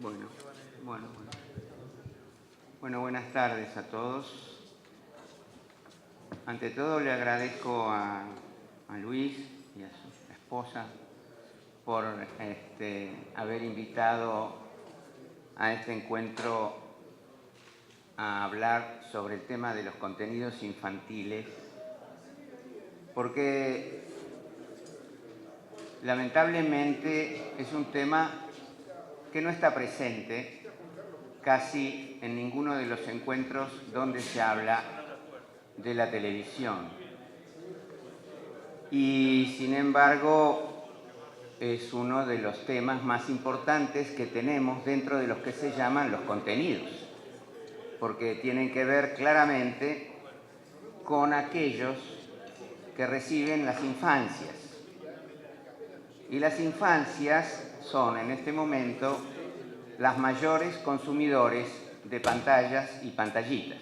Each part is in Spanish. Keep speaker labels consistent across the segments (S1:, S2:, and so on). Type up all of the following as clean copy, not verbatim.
S1: Bueno, bueno, bueno. Bueno, buenas tardes a todos. Ante todo le agradezco a Luis y a su esposa por haber invitado a este encuentro a hablar sobre el tema de los contenidos infantiles, porque lamentablemente es un tema que no está presente casi en ninguno de los encuentros donde se habla de la televisión. Y sin embargo es uno de los temas más importantes que tenemos dentro de los que se llaman los contenidos, porque tienen que ver claramente con aquellos que reciben las infancias. Y las infancias son en este momento las mayores consumidores de pantallas y pantallitas.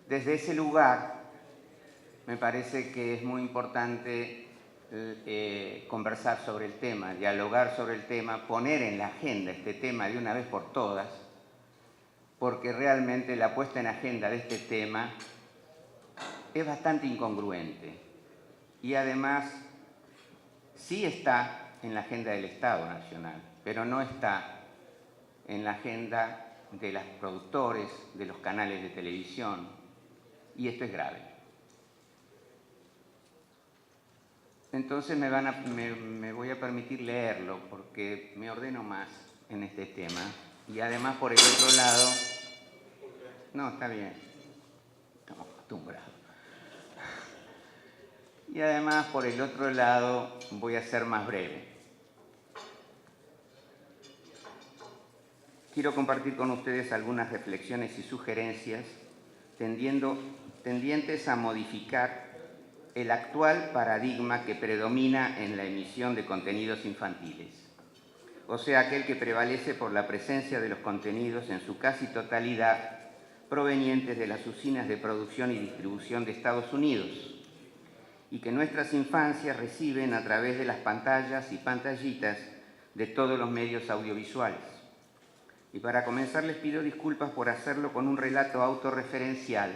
S1: Desde ese lugar me parece que es muy importante conversar sobre el tema, dialogar sobre el tema, poner en la agenda este tema de una vez por todas, porque realmente la puesta en agenda de este tema es bastante incongruente y además sí está en la agenda del Estado Nacional, pero no está en la agenda de los productores, de los canales de televisión, y esto es grave. Entonces me voy a permitir leerlo porque me ordeno más en este tema y además por el otro lado... No, está bien, estamos acostumbrados. Y además por el otro lado voy a ser más breve. Quiero compartir con ustedes algunas reflexiones y sugerencias tendientes a modificar el actual paradigma que predomina en la emisión de contenidos infantiles, o sea, aquel que prevalece por la presencia de los contenidos en su casi totalidad provenientes de las usinas de producción y distribución de Estados Unidos y que nuestras infancias reciben a través de las pantallas y pantallitas de todos los medios audiovisuales. Y para comenzar les pido disculpas por hacerlo con un relato autorreferencial,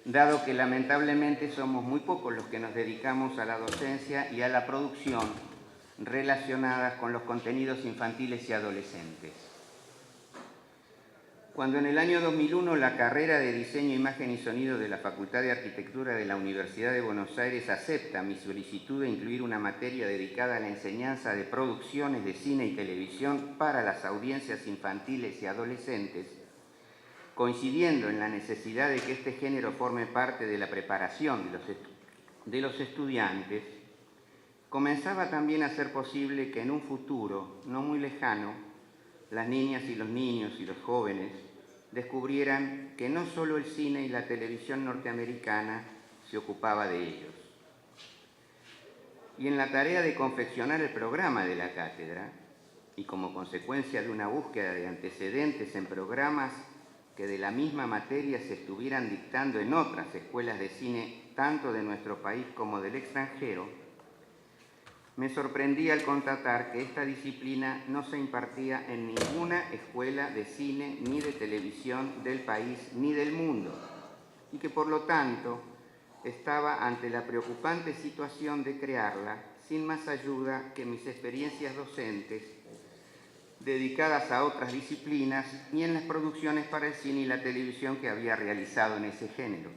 S1: dado que lamentablemente somos muy pocos los que nos dedicamos a la docencia y a la producción relacionadas con los contenidos infantiles y adolescentes. Cuando en el año 2001 la carrera de Diseño, Imagen y Sonido de la Facultad de Arquitectura de la Universidad de Buenos Aires acepta mi solicitud de incluir una materia dedicada a la enseñanza de producciones de cine y televisión para las audiencias infantiles y adolescentes, coincidiendo en la necesidad de que este género forme parte de la preparación de los estudiantes, comenzaba también a ser posible que en un futuro no muy lejano las niñas y los niños y los jóvenes descubrieran que no solo el cine y la televisión norteamericana se ocupaba de ellos. Y en la tarea de confeccionar el programa de la cátedra, y como consecuencia de una búsqueda de antecedentes en programas que de la misma materia se estuvieran dictando en otras escuelas de cine, tanto de nuestro país como del extranjero, me sorprendí al constatar que esta disciplina no se impartía en ninguna escuela de cine ni de televisión del país ni del mundo, y que por lo tanto estaba ante la preocupante situación de crearla sin más ayuda que mis experiencias docentes dedicadas a otras disciplinas y en las producciones para el cine y la televisión que había realizado en ese género.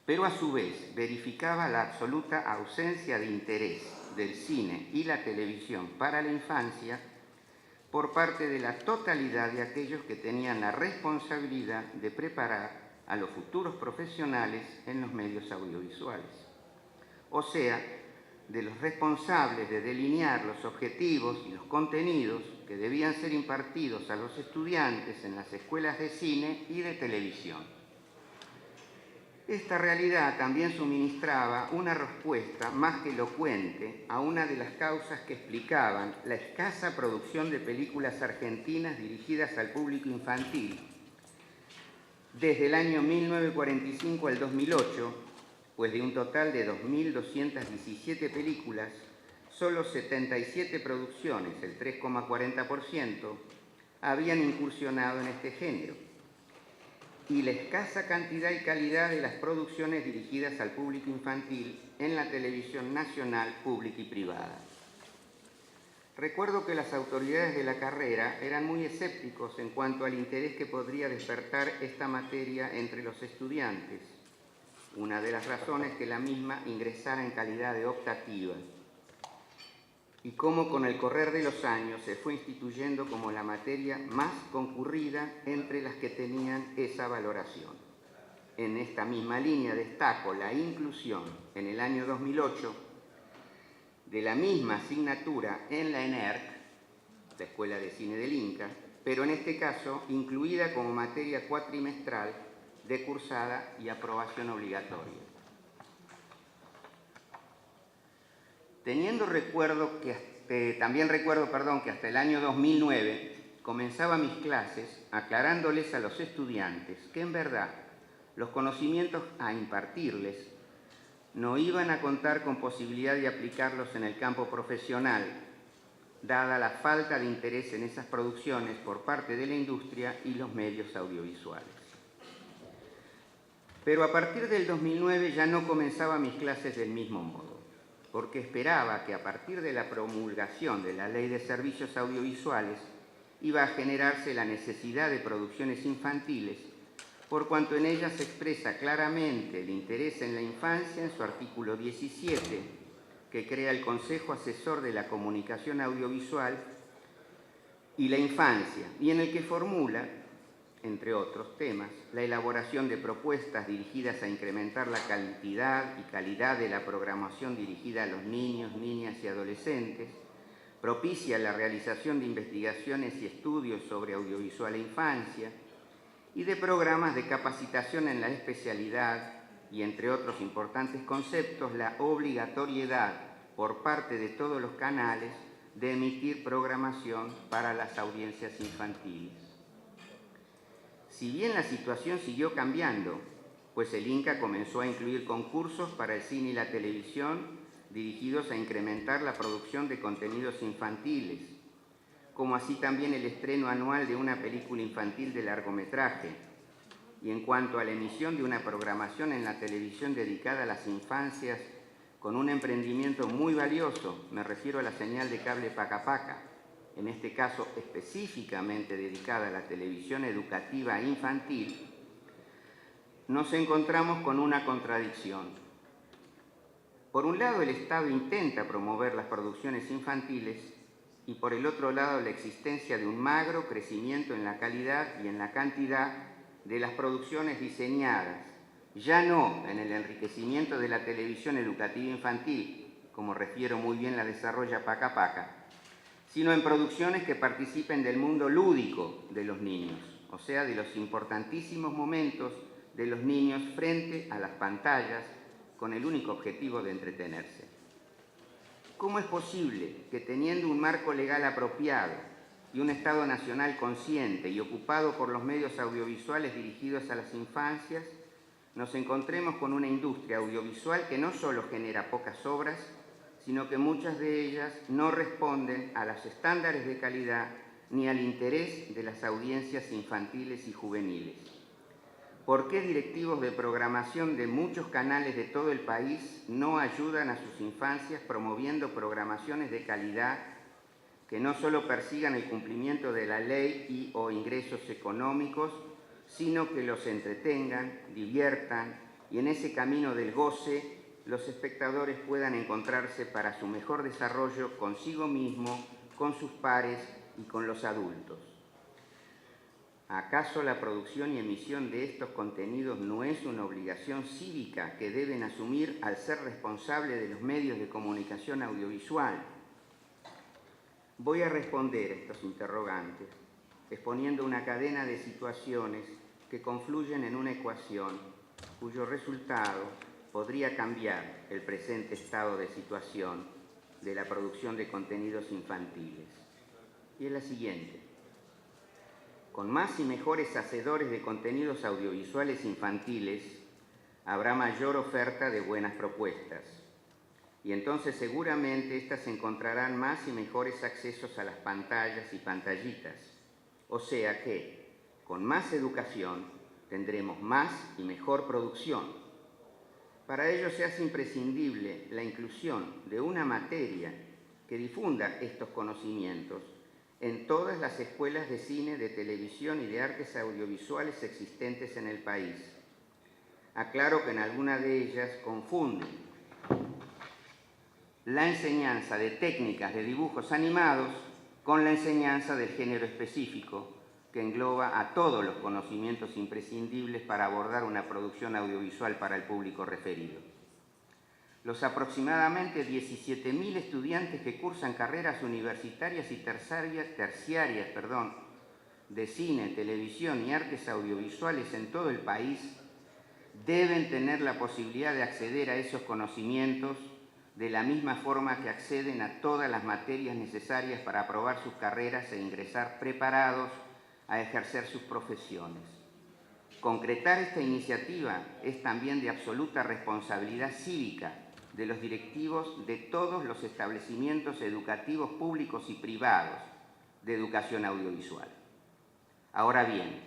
S1: Pero a su vez verificaba la absoluta ausencia de interés del cine y la televisión para la infancia por parte de la totalidad de aquellos que tenían la responsabilidad de preparar a los futuros profesionales en los medios audiovisuales. O sea, de los responsables de delinear los objetivos y los contenidos que debían ser impartidos a los estudiantes en las escuelas de cine y de televisión. Esta realidad también suministraba una respuesta más que elocuente a una de las causas que explicaban la escasa producción de películas argentinas dirigidas al público infantil desde el año 1945 al 2008, pues de un total de 2.217 películas, solo 77 producciones, el 3,40%, habían incursionado en este género, y la escasa cantidad y calidad de las producciones dirigidas al público infantil en la televisión nacional, pública y privada. Recuerdo que las autoridades de la carrera eran muy escépticos en cuanto al interés que podría despertar esta materia entre los estudiantes, una de las razones que la misma ingresara en calidad de optativa, y cómo con el correr de los años se fue instituyendo como la materia más concurrida entre las que tenían esa valoración. En esta misma línea destaco la inclusión en el año 2008 de la misma asignatura en la ENERC, la Escuela de Cine del Inca, pero en este caso incluida como materia cuatrimestral de cursada y aprobación obligatoria. También recuerdo que hasta el año 2009 comenzaba mis clases aclarándoles a los estudiantes que en verdad los conocimientos a impartirles no iban a contar con posibilidad de aplicarlos en el campo profesional, dada la falta de interés en esas producciones por parte de la industria y los medios audiovisuales. Pero a partir del 2009 ya no comenzaba mis clases del mismo modo, porque esperaba que a partir de la promulgación de la Ley de Servicios Audiovisuales iba a generarse la necesidad de producciones infantiles, por cuanto en ellas se expresa claramente el interés en la infancia en su artículo 17, que crea el Consejo Asesor de la Comunicación Audiovisual y la Infancia, y en el que formula, entre otros temas, la elaboración de propuestas dirigidas a incrementar la cantidad y calidad de la programación dirigida a los niños, niñas y adolescentes, propicia la realización de investigaciones y estudios sobre audiovisual e infancia, y de programas de capacitación en la especialidad y, entre otros importantes conceptos, la obligatoriedad por parte de todos los canales de emitir programación para las audiencias infantiles. Si bien la situación siguió cambiando, pues el INCA comenzó a incluir concursos para el cine y la televisión dirigidos a incrementar la producción de contenidos infantiles, como así también el estreno anual de una película infantil de largometraje. Y en cuanto a la emisión de una programación en la televisión dedicada a las infancias con un emprendimiento muy valioso, me refiero a la señal de cable Paca Paca, en este caso específicamente dedicada a la televisión educativa infantil, nos encontramos con una contradicción. Por un lado, el Estado intenta promover las producciones infantiles y por el otro lado la existencia de un magro crecimiento en la calidad y en la cantidad de las producciones diseñadas, ya no en el enriquecimiento de la televisión educativa infantil, como refiero muy bien la desarrolla Paca Paca, sino en producciones que participen del mundo lúdico de los niños, o sea, de los importantísimos momentos de los niños frente a las pantallas con el único objetivo de entretenerse. ¿Cómo es posible que teniendo un marco legal apropiado y un Estado nacional consciente y ocupado por los medios audiovisuales dirigidos a las infancias, nos encontremos con una industria audiovisual que no solo genera pocas obras, sino que muchas de ellas no responden a los estándares de calidad ni al interés de las audiencias infantiles y juveniles? ¿Por qué directivos de programación de muchos canales de todo el país no ayudan a sus infancias promoviendo programaciones de calidad que no solo persigan el cumplimiento de la ley y o ingresos económicos, sino que los entretengan, diviertan y en ese camino del goce los espectadores puedan encontrarse para su mejor desarrollo consigo mismo, con sus pares y con los adultos? ¿Acaso la producción y emisión de estos contenidos no es una obligación cívica que deben asumir al ser responsables de los medios de comunicación audiovisual? Voy a responder a estos interrogantes, exponiendo una cadena de situaciones que confluyen en una ecuación cuyo resultado podría cambiar el presente estado de situación de la producción de contenidos infantiles. Y es la siguiente. Con más y mejores hacedores de contenidos audiovisuales infantiles, habrá mayor oferta de buenas propuestas. y entonces seguramente éstas encontrarán más y mejores accesos a las pantallas y pantallitas. O sea que, con más educación, tendremos más y mejor producción. Para ello se hace imprescindible la inclusión de una materia que difunda estos conocimientos en todas las escuelas de cine, de televisión y de artes audiovisuales existentes en el país. Aclaro que en alguna de ellas confunden la enseñanza de técnicas de dibujos animados con la enseñanza del género específico que engloba a todos los conocimientos imprescindibles para abordar una producción audiovisual para el público referido. Los aproximadamente 17.000 estudiantes que cursan carreras universitarias y terciarias de cine, televisión y artes audiovisuales en todo el país deben tener la posibilidad de acceder a esos conocimientos de la misma forma que acceden a todas las materias necesarias para aprobar sus carreras e ingresar preparados a ejercer sus profesiones. Concretar esta iniciativa es también de absoluta responsabilidad cívica de los directivos de todos los establecimientos educativos públicos y privados de educación audiovisual. Ahora bien,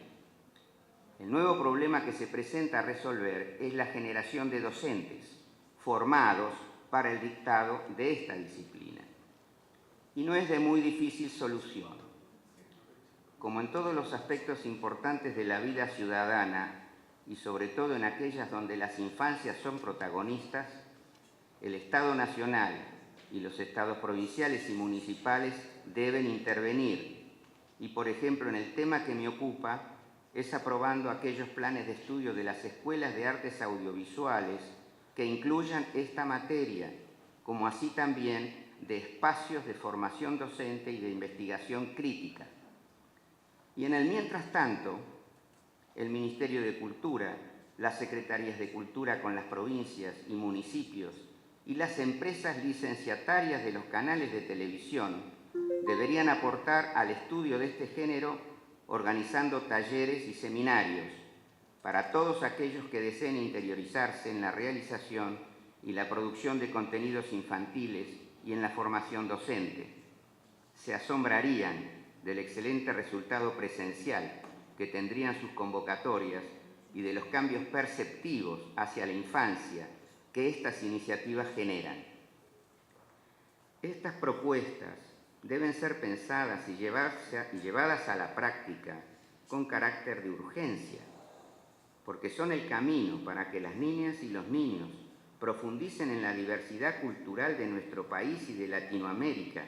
S1: el nuevo problema que se presenta a resolver es la generación de docentes formados para el dictado de esta disciplina. Y no es de muy difícil solución. Como en todos los aspectos importantes de la vida ciudadana, y sobre todo en aquellas donde las infancias son protagonistas, el Estado Nacional y los Estados provinciales y municipales deben intervenir. Y, por ejemplo, en el tema que me ocupa, es aprobando aquellos planes de estudio de las escuelas de artes audiovisuales que incluyan esta materia, como así también de espacios de formación docente y de investigación crítica. Y en el mientras tanto, el Ministerio de Cultura, las Secretarías de Cultura con las provincias y municipios y las empresas licenciatarias de los canales de televisión deberían aportar al estudio de este género organizando talleres y seminarios para todos aquellos que deseen interiorizarse en la realización y la producción de contenidos infantiles y en la formación docente. Se asombrarían del excelente resultado presencial que tendrían sus convocatorias y de los cambios perceptivos hacia la infancia que estas iniciativas generan. Estas propuestas deben ser pensadas y llevadas a la práctica con carácter de urgencia, porque son el camino para que las niñas y los niños profundicen en la diversidad cultural de nuestro país y de Latinoamérica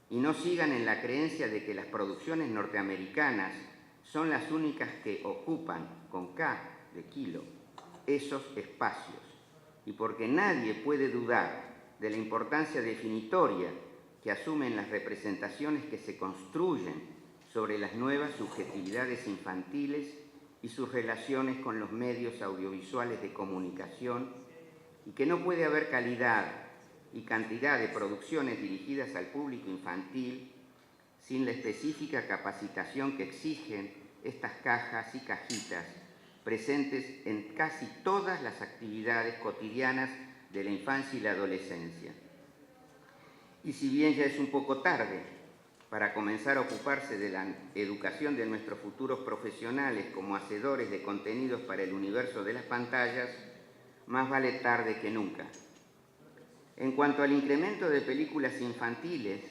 S1: y no sigan en la creencia de que las producciones norteamericanas son las únicas que ocupan, con K de kilo, esos espacios, y porque nadie puede dudar de la importancia definitoria que asumen las representaciones que se construyen sobre las nuevas subjetividades infantiles y sus relaciones con los medios audiovisuales de comunicación, y que no puede haber calidad y cantidad de producciones dirigidas al público infantil sin la específica capacitación que exigen estas cajas y cajitas presentes en casi todas las actividades cotidianas de la infancia y la adolescencia. Y si bien ya es un poco tarde para comenzar a ocuparse de la educación de nuestros futuros profesionales como hacedores de contenidos para el universo de las pantallas, más vale tarde que nunca. En cuanto al incremento de películas infantiles,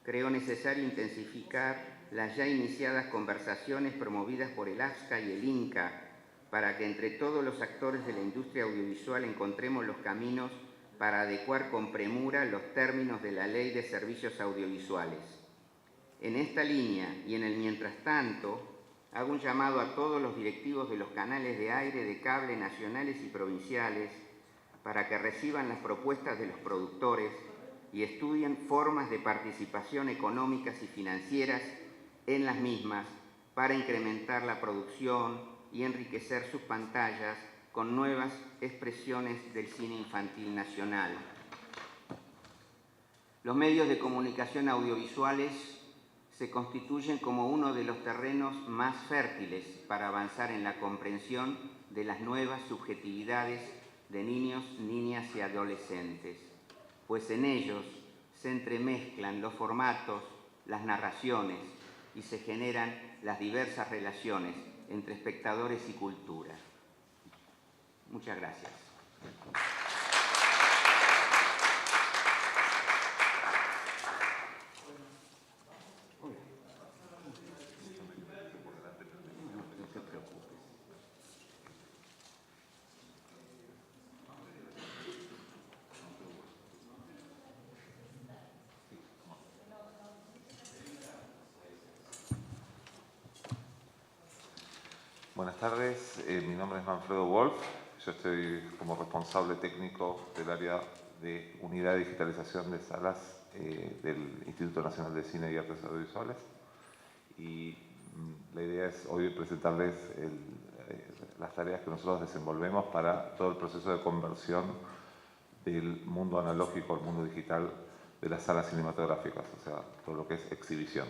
S1: creo necesario intensificar las ya iniciadas conversaciones promovidas por el AFSCA y el INCA para que entre todos los actores de la industria audiovisual encontremos los caminos para adecuar con premura los términos de la Ley de Servicios Audiovisuales. En esta línea y en el mientras tanto, hago un llamado a todos los directivos de los canales de aire, de cable nacionales y provinciales para que reciban las propuestas de los productores y estudien formas de participación económicas y financieras en las mismas para incrementar la producción y enriquecer sus pantallas con nuevas expresiones del cine infantil nacional. Los medios de comunicación audiovisuales se constituyen como uno de los terrenos más fértiles para avanzar en la comprensión de las nuevas subjetividades de niños, niñas y adolescentes. pues en ellos se entremezclan los formatos, las narraciones y se generan las diversas relaciones entre espectadores y cultura. Muchas gracias.
S2: Buenas tardes, mi nombre es Manfredo Wolf, yo estoy como responsable técnico del área de Unidad de Digitalización de Salas del Instituto Nacional de Cine y Artes Audiovisuales y la idea es hoy presentarles las tareas que nosotros desenvolvemos para todo el proceso de conversión del mundo analógico al mundo digital de las salas cinematográficas, o sea, todo lo que es exhibición.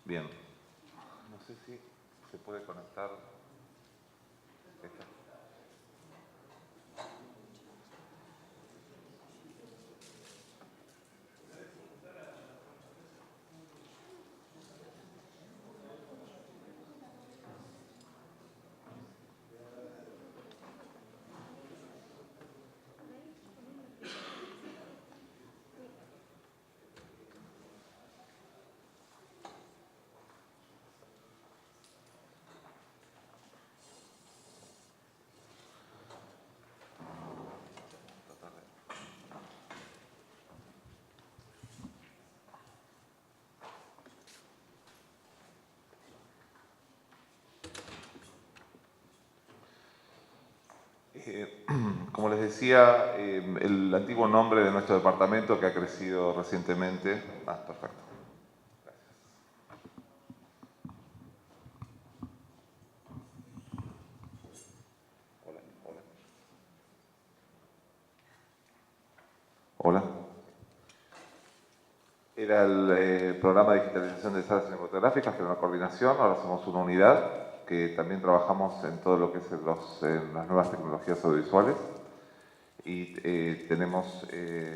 S2: Bien, no sé si se puede conectar esta. Como les decía, el antiguo nombre de nuestro departamento que ha crecido recientemente. Perfecto. Gracias. Hola, hola. Hola. Era el programa de digitalización de salas cinematográficas, que era una coordinación, ahora somos una unidad que también trabajamos en todo lo que es en las nuevas tecnologías audiovisuales. Y tenemos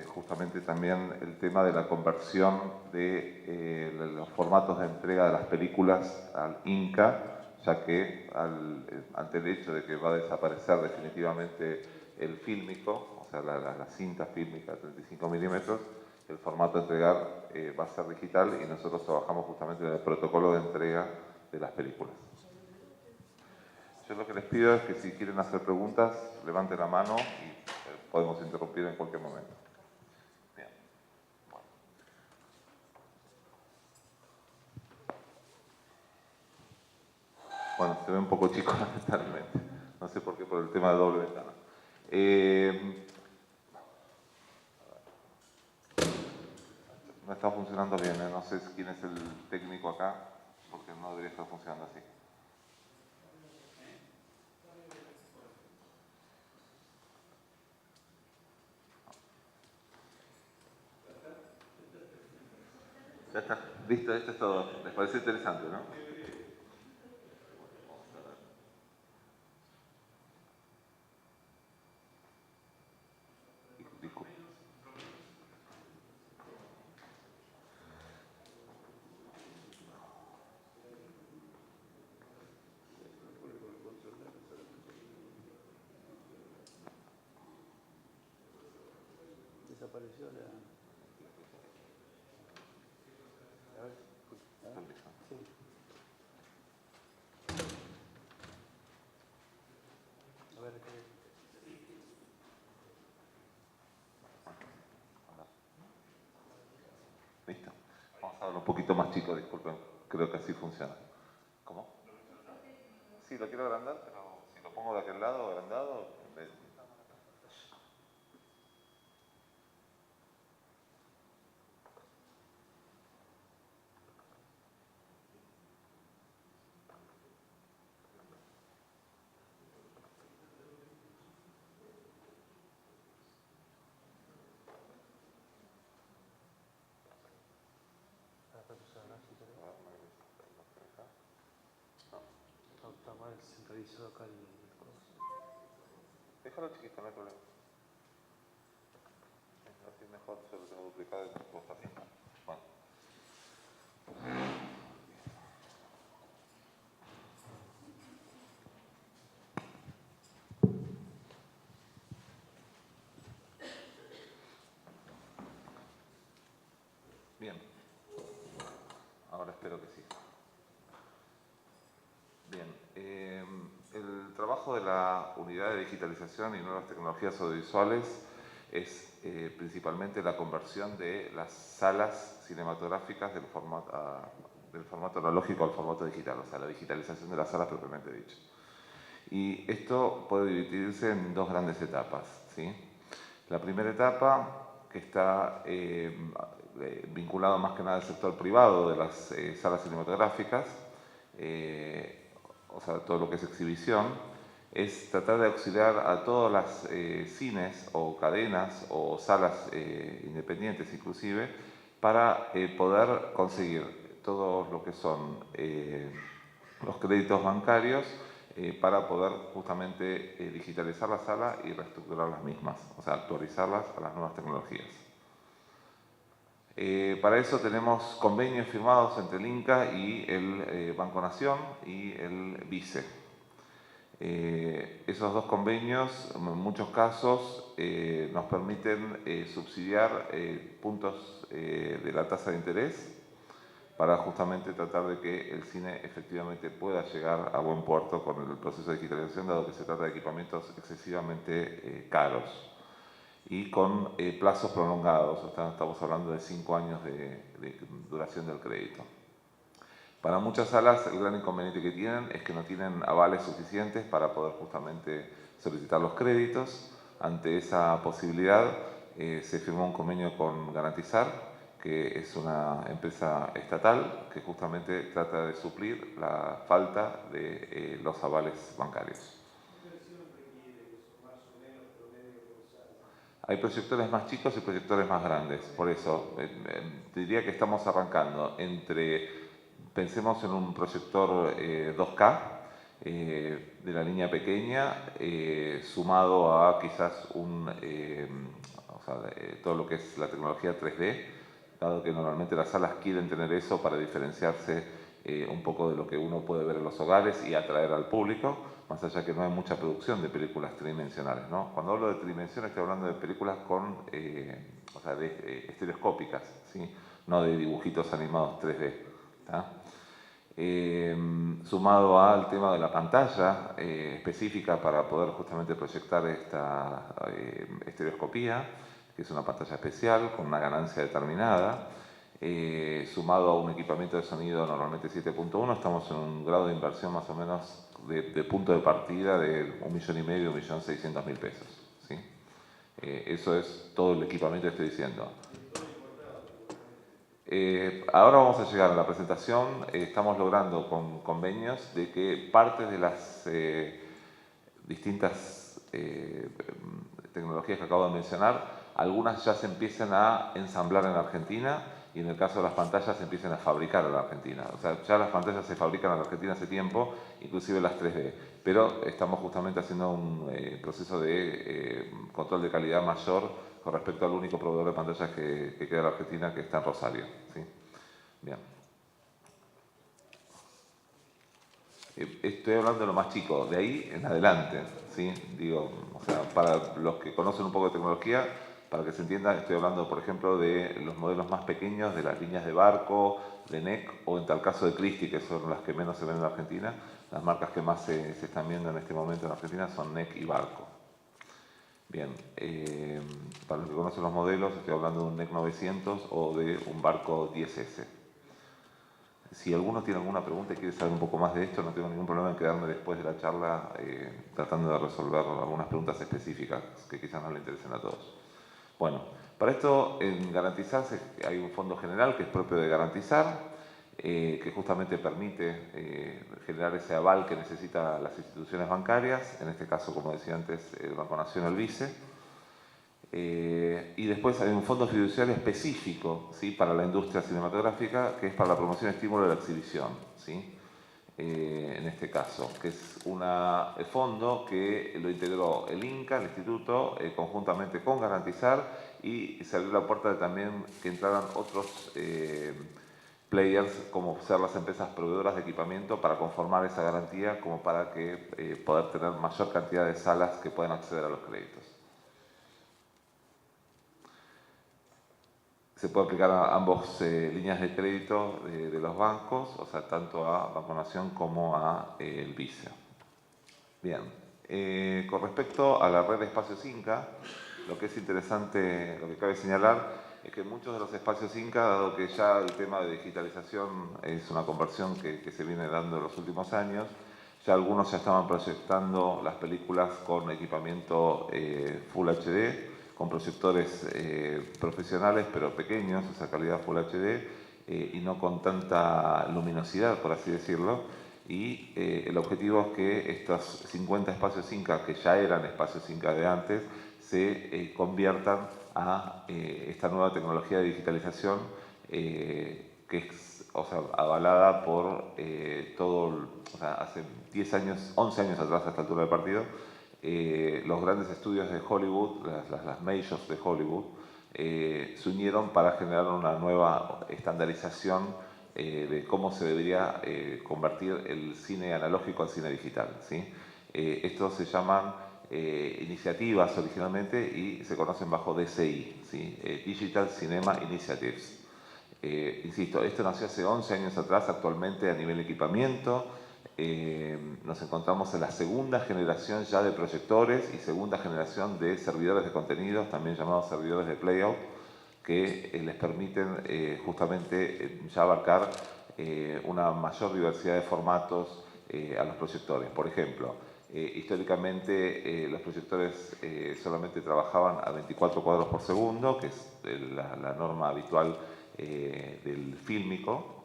S2: justamente también el tema de la conversión de los formatos de entrega de las películas al Inca, ya que ante el hecho de que va a desaparecer definitivamente el fílmico, o sea, la cinta fílmica de 35 milímetros, el formato a entregar va a ser digital y nosotros trabajamos justamente en el protocolo de entrega de las películas. Yo lo que les pido es que si quieren hacer preguntas, levanten la mano y podemos interrumpir en cualquier momento. Bien. Bueno, se ve un poco chico lamentablemente. No sé por qué, por el tema de doble ventana. No está funcionando bien, no sé quién es el técnico acá, porque no debería estar funcionando así. Ya está, listo, esto es todo. ¿Les parece interesante, no? Disculpe.
S3: Desapareció la... A ver, sí. A ver,
S2: Listo. Vamos a hablar un poquito más chico, disculpen. Creo que así funciona. ¿Cómo? Sí, lo quiero agrandar, pero si lo pongo de aquel lado, agrandado...
S3: está mal centralizado acá el coso.
S2: Déjalo chiquito, no hay problema. mejor, yo lo tengo duplicado y vos también. Bueno. Bien. Ahora espero que sí. Bien. El trabajo de la Unidad de Digitalización y Nuevas Tecnologías Audiovisuales es principalmente la conversión de las salas cinematográficas del formato analógico al formato digital, o sea, la digitalización de las salas propiamente dicho. Y esto puede dividirse en dos grandes etapas, ¿sí? La primera etapa, que está vinculada más que nada al sector privado de las salas cinematográficas, o sea, todo lo que es exhibición, es tratar de auxiliar a todas las cines o cadenas o salas independientes inclusive para poder conseguir todo lo que son los créditos bancarios para poder justamente digitalizar la sala y reestructurar las mismas, o sea, actualizarlas a las nuevas tecnologías. Para eso tenemos convenios firmados entre el INCA y el Banco Nación y el BICE. Esos dos convenios, en muchos casos, nos permiten subsidiar puntos de la tasa de interés para justamente tratar de que el cine efectivamente pueda llegar a buen puerto con el proceso de digitalización, dado que se trata de equipamientos excesivamente caros y con plazos prolongados. Estamos hablando de 5 años de duración del crédito. Para muchas salas el gran inconveniente que tienen es que no tienen avales suficientes para poder justamente solicitar los créditos. Ante esa posibilidad se firmó un convenio con Garantizar, que es una empresa estatal que justamente trata de suplir la falta de los avales bancarios. Hay proyectores más chicos y proyectores más grandes, por eso diría que estamos arrancando pensemos en un proyector 2K de la línea pequeña, sumado a quizás todo lo que es la tecnología 3D, dado que normalmente las salas quieren tener eso para diferenciarse un poco de lo que uno puede ver en los hogares y atraer al público, más allá que no hay mucha producción de películas tridimensionales, ¿no? Cuando hablo de tridimensión estoy hablando de películas estereoscópicas, ¿sí? No de dibujitos animados 3D. Sumado al tema de la pantalla específica para poder justamente proyectar esta estereoscopía, que es una pantalla especial con una ganancia determinada, sumado a un equipamiento de sonido normalmente 7.1, estamos en un grado de inversión más o menos de punto de partida de 1,5 millones, 1.600.000 pesos. ¿Sí? Eso es todo el equipamiento que estoy diciendo. Ahora vamos a llegar a la presentación. Estamos logrando con convenios de que parte de las distintas tecnologías que acabo de mencionar, algunas ya se empiezan a ensamblar en Argentina y en el caso de las pantallas se empiezan a fabricar en la Argentina. O sea, ya las pantallas se fabrican en la Argentina hace tiempo, inclusive las 3D, pero estamos justamente haciendo un proceso de control de calidad mayor con respecto al único proveedor de pantallas que queda en la Argentina, que está en Rosario. ¿Sí? Bien. Estoy hablando de lo más chico, de ahí en adelante, ¿sí? Digo, o sea, para los que conocen un poco de tecnología, para que se entienda, estoy hablando, por ejemplo, de los modelos más pequeños, de las líneas de Barco, de NEC, o en tal caso de Christie, que son las que menos se ven en Argentina. Las marcas que más se están viendo en este momento en Argentina son NEC y Barco. Bien, para los que conocen los modelos, estoy hablando de un NEC 900 o de un Barco 10S. Si alguno tiene alguna pregunta y quiere saber un poco más de esto, no tengo ningún problema en quedarme después de la charla tratando de resolver algunas preguntas específicas que quizás no le interesen a todos. Bueno, para esto en Garantizar hay un fondo general que es propio de Garantizar, que justamente permite generar ese aval que necesitan las instituciones bancarias, en este caso, como decía antes, el Banco Nación, el BICE. Y después hay un fondo fiduciario específico, ¿sí?, para la industria cinematográfica, que es para la promoción y estímulo de la exhibición, ¿sí? En este caso, que es un fondo que lo integró el INCA, el Instituto, conjuntamente con Garantizar, y se abrió la puerta de también que entraran otros players, como ser las empresas proveedoras de equipamiento, para conformar esa garantía, como para que poder tener mayor cantidad de salas que puedan acceder a los créditos. Se puede aplicar a ambos líneas de crédito de los bancos, o sea, tanto a Banco Nación como a el BICE. Bien, con respecto a la red de espacios Inca, lo que es interesante, lo que cabe señalar, es que muchos de los espacios Inca, dado que ya el tema de digitalización es una conversión que se viene dando en los últimos años, ya algunos ya estaban proyectando las películas con equipamiento Full HD, con proyectores profesionales pero pequeños, o sea, calidad Full HD, y no con tanta luminosidad, por así decirlo. Y el objetivo es que estos 50 espacios Inca, que ya eran espacios Inca de antes, se conviertan a esta nueva tecnología de digitalización que es, o sea, avalada por o sea, hace 10 años, 11 años atrás a esta altura del partido, los grandes estudios de Hollywood, las majors de Hollywood, se unieron para generar una nueva estandarización de cómo se debería convertir el cine analógico al cine digital, ¿sí? Estos se llaman iniciativas originalmente y se conocen bajo DCI, ¿sí? Digital Cinema Initiatives. Insisto, esto nació hace 11 años atrás, actualmente a nivel de equipamiento. Nos encontramos en la segunda generación ya de proyectores y segunda generación de servidores de contenidos, también llamados servidores de playout, que les permiten justamente ya abarcar una mayor diversidad de formatos a los proyectores. Por ejemplo, históricamente los proyectores solamente trabajaban a 24 cuadros por segundo, que es la norma habitual del fílmico.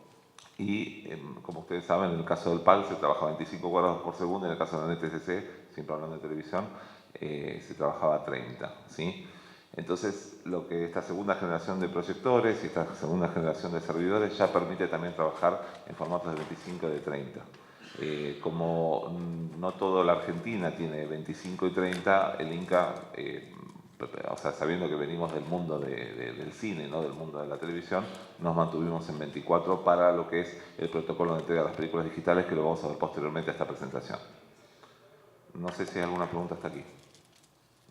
S2: Y como ustedes saben, en el caso del PAL se trabaja a 25 cuadros por segundo, en el caso del NTSC, siempre hablando de televisión, se trabajaba a 30, ¿sí? Entonces, lo que esta segunda generación de proyectores y esta segunda generación de servidores ya permite también trabajar en formatos de 25 y de 30. Como no toda la Argentina tiene 25 y 30, el Inca, o sea, sabiendo que venimos del mundo del cine, ¿no? Del mundo de la televisión, nos mantuvimos en 24 para lo que es el protocolo de entrega de las películas digitales, que lo vamos a ver posteriormente a esta presentación. No sé si hay alguna pregunta hasta aquí.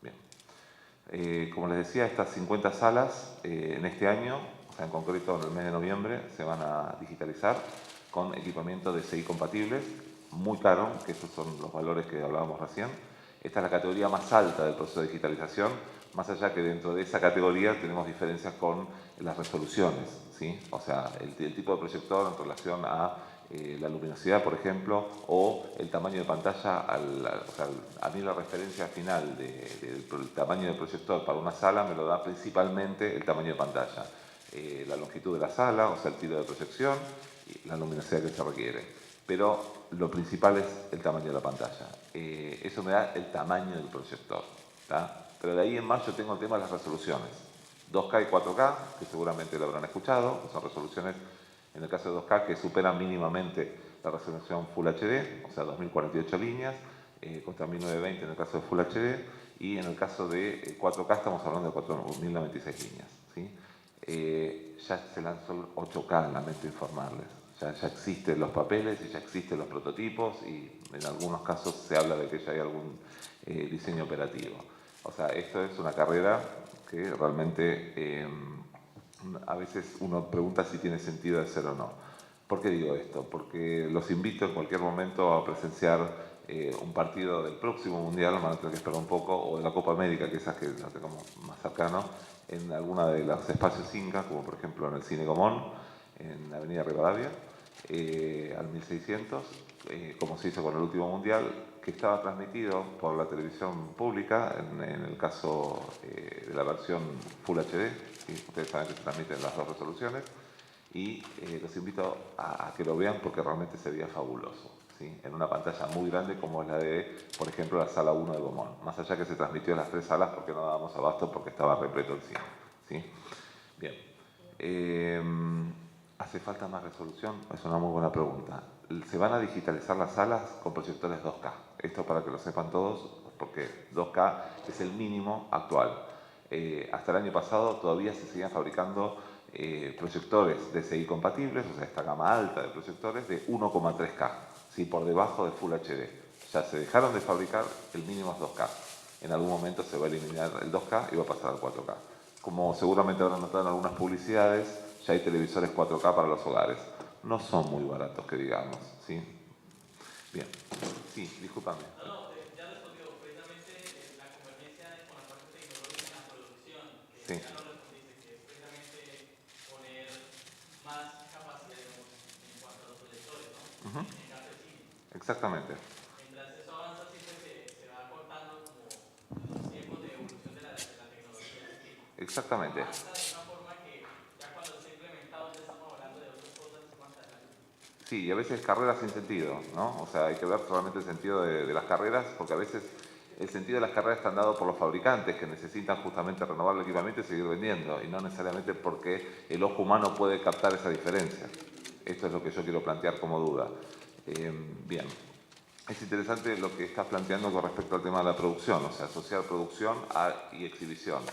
S2: Bien. Como les decía, estas 50 salas en este año, o sea, en concreto en el mes de noviembre, se van a digitalizar con equipamiento DCI compatibles, muy caro, que esos son los valores que hablábamos recién. Esta es la categoría más alta del proceso de digitalización, más allá que dentro de esa categoría tenemos diferencias con las resoluciones, ¿sí? O sea, el tipo de proyector en relación a la luminosidad, por ejemplo, o el tamaño de pantalla. O sea, a mí la referencia final del tamaño del proyector para una sala me lo da principalmente el tamaño de pantalla. La longitud de la sala, o sea, el tiro de proyección y la luminosidad que se requiere. Pero lo principal es el tamaño de la pantalla. Eso me da el tamaño del proyector, ¿tá? Pero de ahí en más yo tengo el tema de las resoluciones. 2K y 4K, que seguramente lo habrán escuchado, que son resoluciones, en el caso de 2K, que superan mínimamente la resolución Full HD, o sea, 2048 líneas, contra 1920 en el caso de Full HD, y en el caso de 4K estamos hablando de 4096 líneas, ¿sí? Ya se lanzó el 8K, lamento informarles. Ya existen los papeles y ya existen los prototipos y en algunos casos se habla de que ya hay algún diseño operativo. O sea, esto es una carrera que realmente a veces uno pregunta si tiene sentido hacer o no. ¿Por qué digo esto? Porque los invito en cualquier momento a presenciar un partido del próximo Mundial, van a tener que esperar un poco, o de la Copa América, quizás que lo tengamos más cercano, en alguna de los espacios Inca, como por ejemplo en el Cine Comón, en la Avenida Rivadavia, al 1600, como se hizo con el último Mundial, que estaba transmitido por la televisión pública, en el caso de la versión Full HD, ¿sí? Ustedes saben que se transmiten las dos resoluciones, y los invito a que lo vean porque realmente se veía fabuloso, ¿sí? En una pantalla muy grande como es la de, por ejemplo, la sala 1 de Beaumont, más allá que se transmitió en las 3 salas porque no dábamos abasto porque estaba repleto el cine, ¿sí? Bien. ¿Hace falta más resolución? Es una muy buena pregunta. Se van a digitalizar las salas con proyectores 2K. Esto para que lo sepan todos, porque 2K es el mínimo actual. hasta el año pasado todavía se seguían fabricando proyectores DCI compatibles, o sea, esta gama alta de proyectores de 1,3K, ¿sí? Por debajo de Full HD. Ya se dejaron de fabricar, el mínimo es 2K. En algún momento se va a eliminar el 2K y va a pasar al 4K. Como seguramente habrán notado en algunas publicidades, ya hay televisores 4K para los hogares. No son muy baratos, que digamos, ¿sí? Bien. Sí, discúlpame.
S4: Ya respondió precisamente la convergencia con la parte tecnológica en la producción, que
S2: Sí.
S4: ya no respondiste, que es precisamente poner más capacidad en cuanto a los proyectores, ¿no? En el caso del cine.
S2: Exactamente.
S4: Mientras eso avanza, siempre se va cortando como los tiempos de evolución de la tecnología. ¿Sí?
S2: Exactamente.
S4: Avanza de una forma que ya cuando esté implementado ya estamos hablando de otras cosas más adelante.
S2: Sí, y a veces carreras sin sentido, ¿no? O sea, hay que ver solamente el sentido de las carreras, porque a veces el sentido de las carreras está dado por los fabricantes que necesitan justamente renovar el equipamiento y seguir vendiendo, y no necesariamente porque el ojo humano puede captar esa diferencia. Esto es lo que yo quiero plantear como duda. Bien. Es interesante lo que estás planteando con respecto al tema de la producción, o sea, asociar producción y exhibición.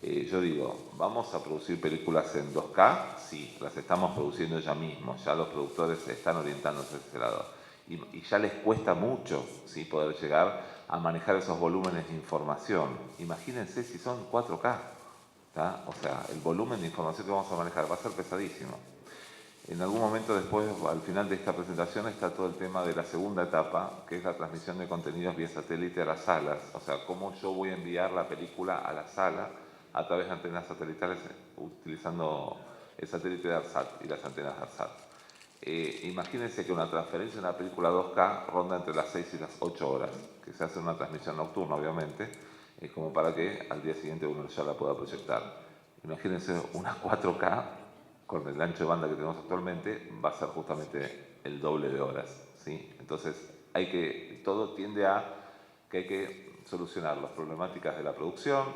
S2: Yo digo, ¿vamos a producir películas en 2K? Sí, las estamos produciendo ya mismo, ya los productores se están orientando hacia ese lado. Y ya les cuesta mucho, ¿sí?, poder llegar a manejar esos volúmenes de información. Imagínense si son 4K, ¿tá? O sea, el volumen de información que vamos a manejar va a ser pesadísimo. En algún momento después, al final de esta presentación, está todo el tema de la segunda etapa, que es la transmisión de contenidos vía satélite a las salas. O sea, cómo yo voy a enviar la película a la sala a través de antenas satelitales utilizando el satélite de ARSAT y las antenas de ARSAT. Imagínense que una transferencia de una película 2K ronda entre las 6 y las 8 horas, que se hace una transmisión nocturna, obviamente, como para que al día siguiente uno ya la pueda proyectar. Imagínense una 4K con el ancho de banda que tenemos actualmente, va a ser justamente el doble de horas, ¿sí? Entonces, todo tiende a que hay que solucionar las problemáticas de la producción,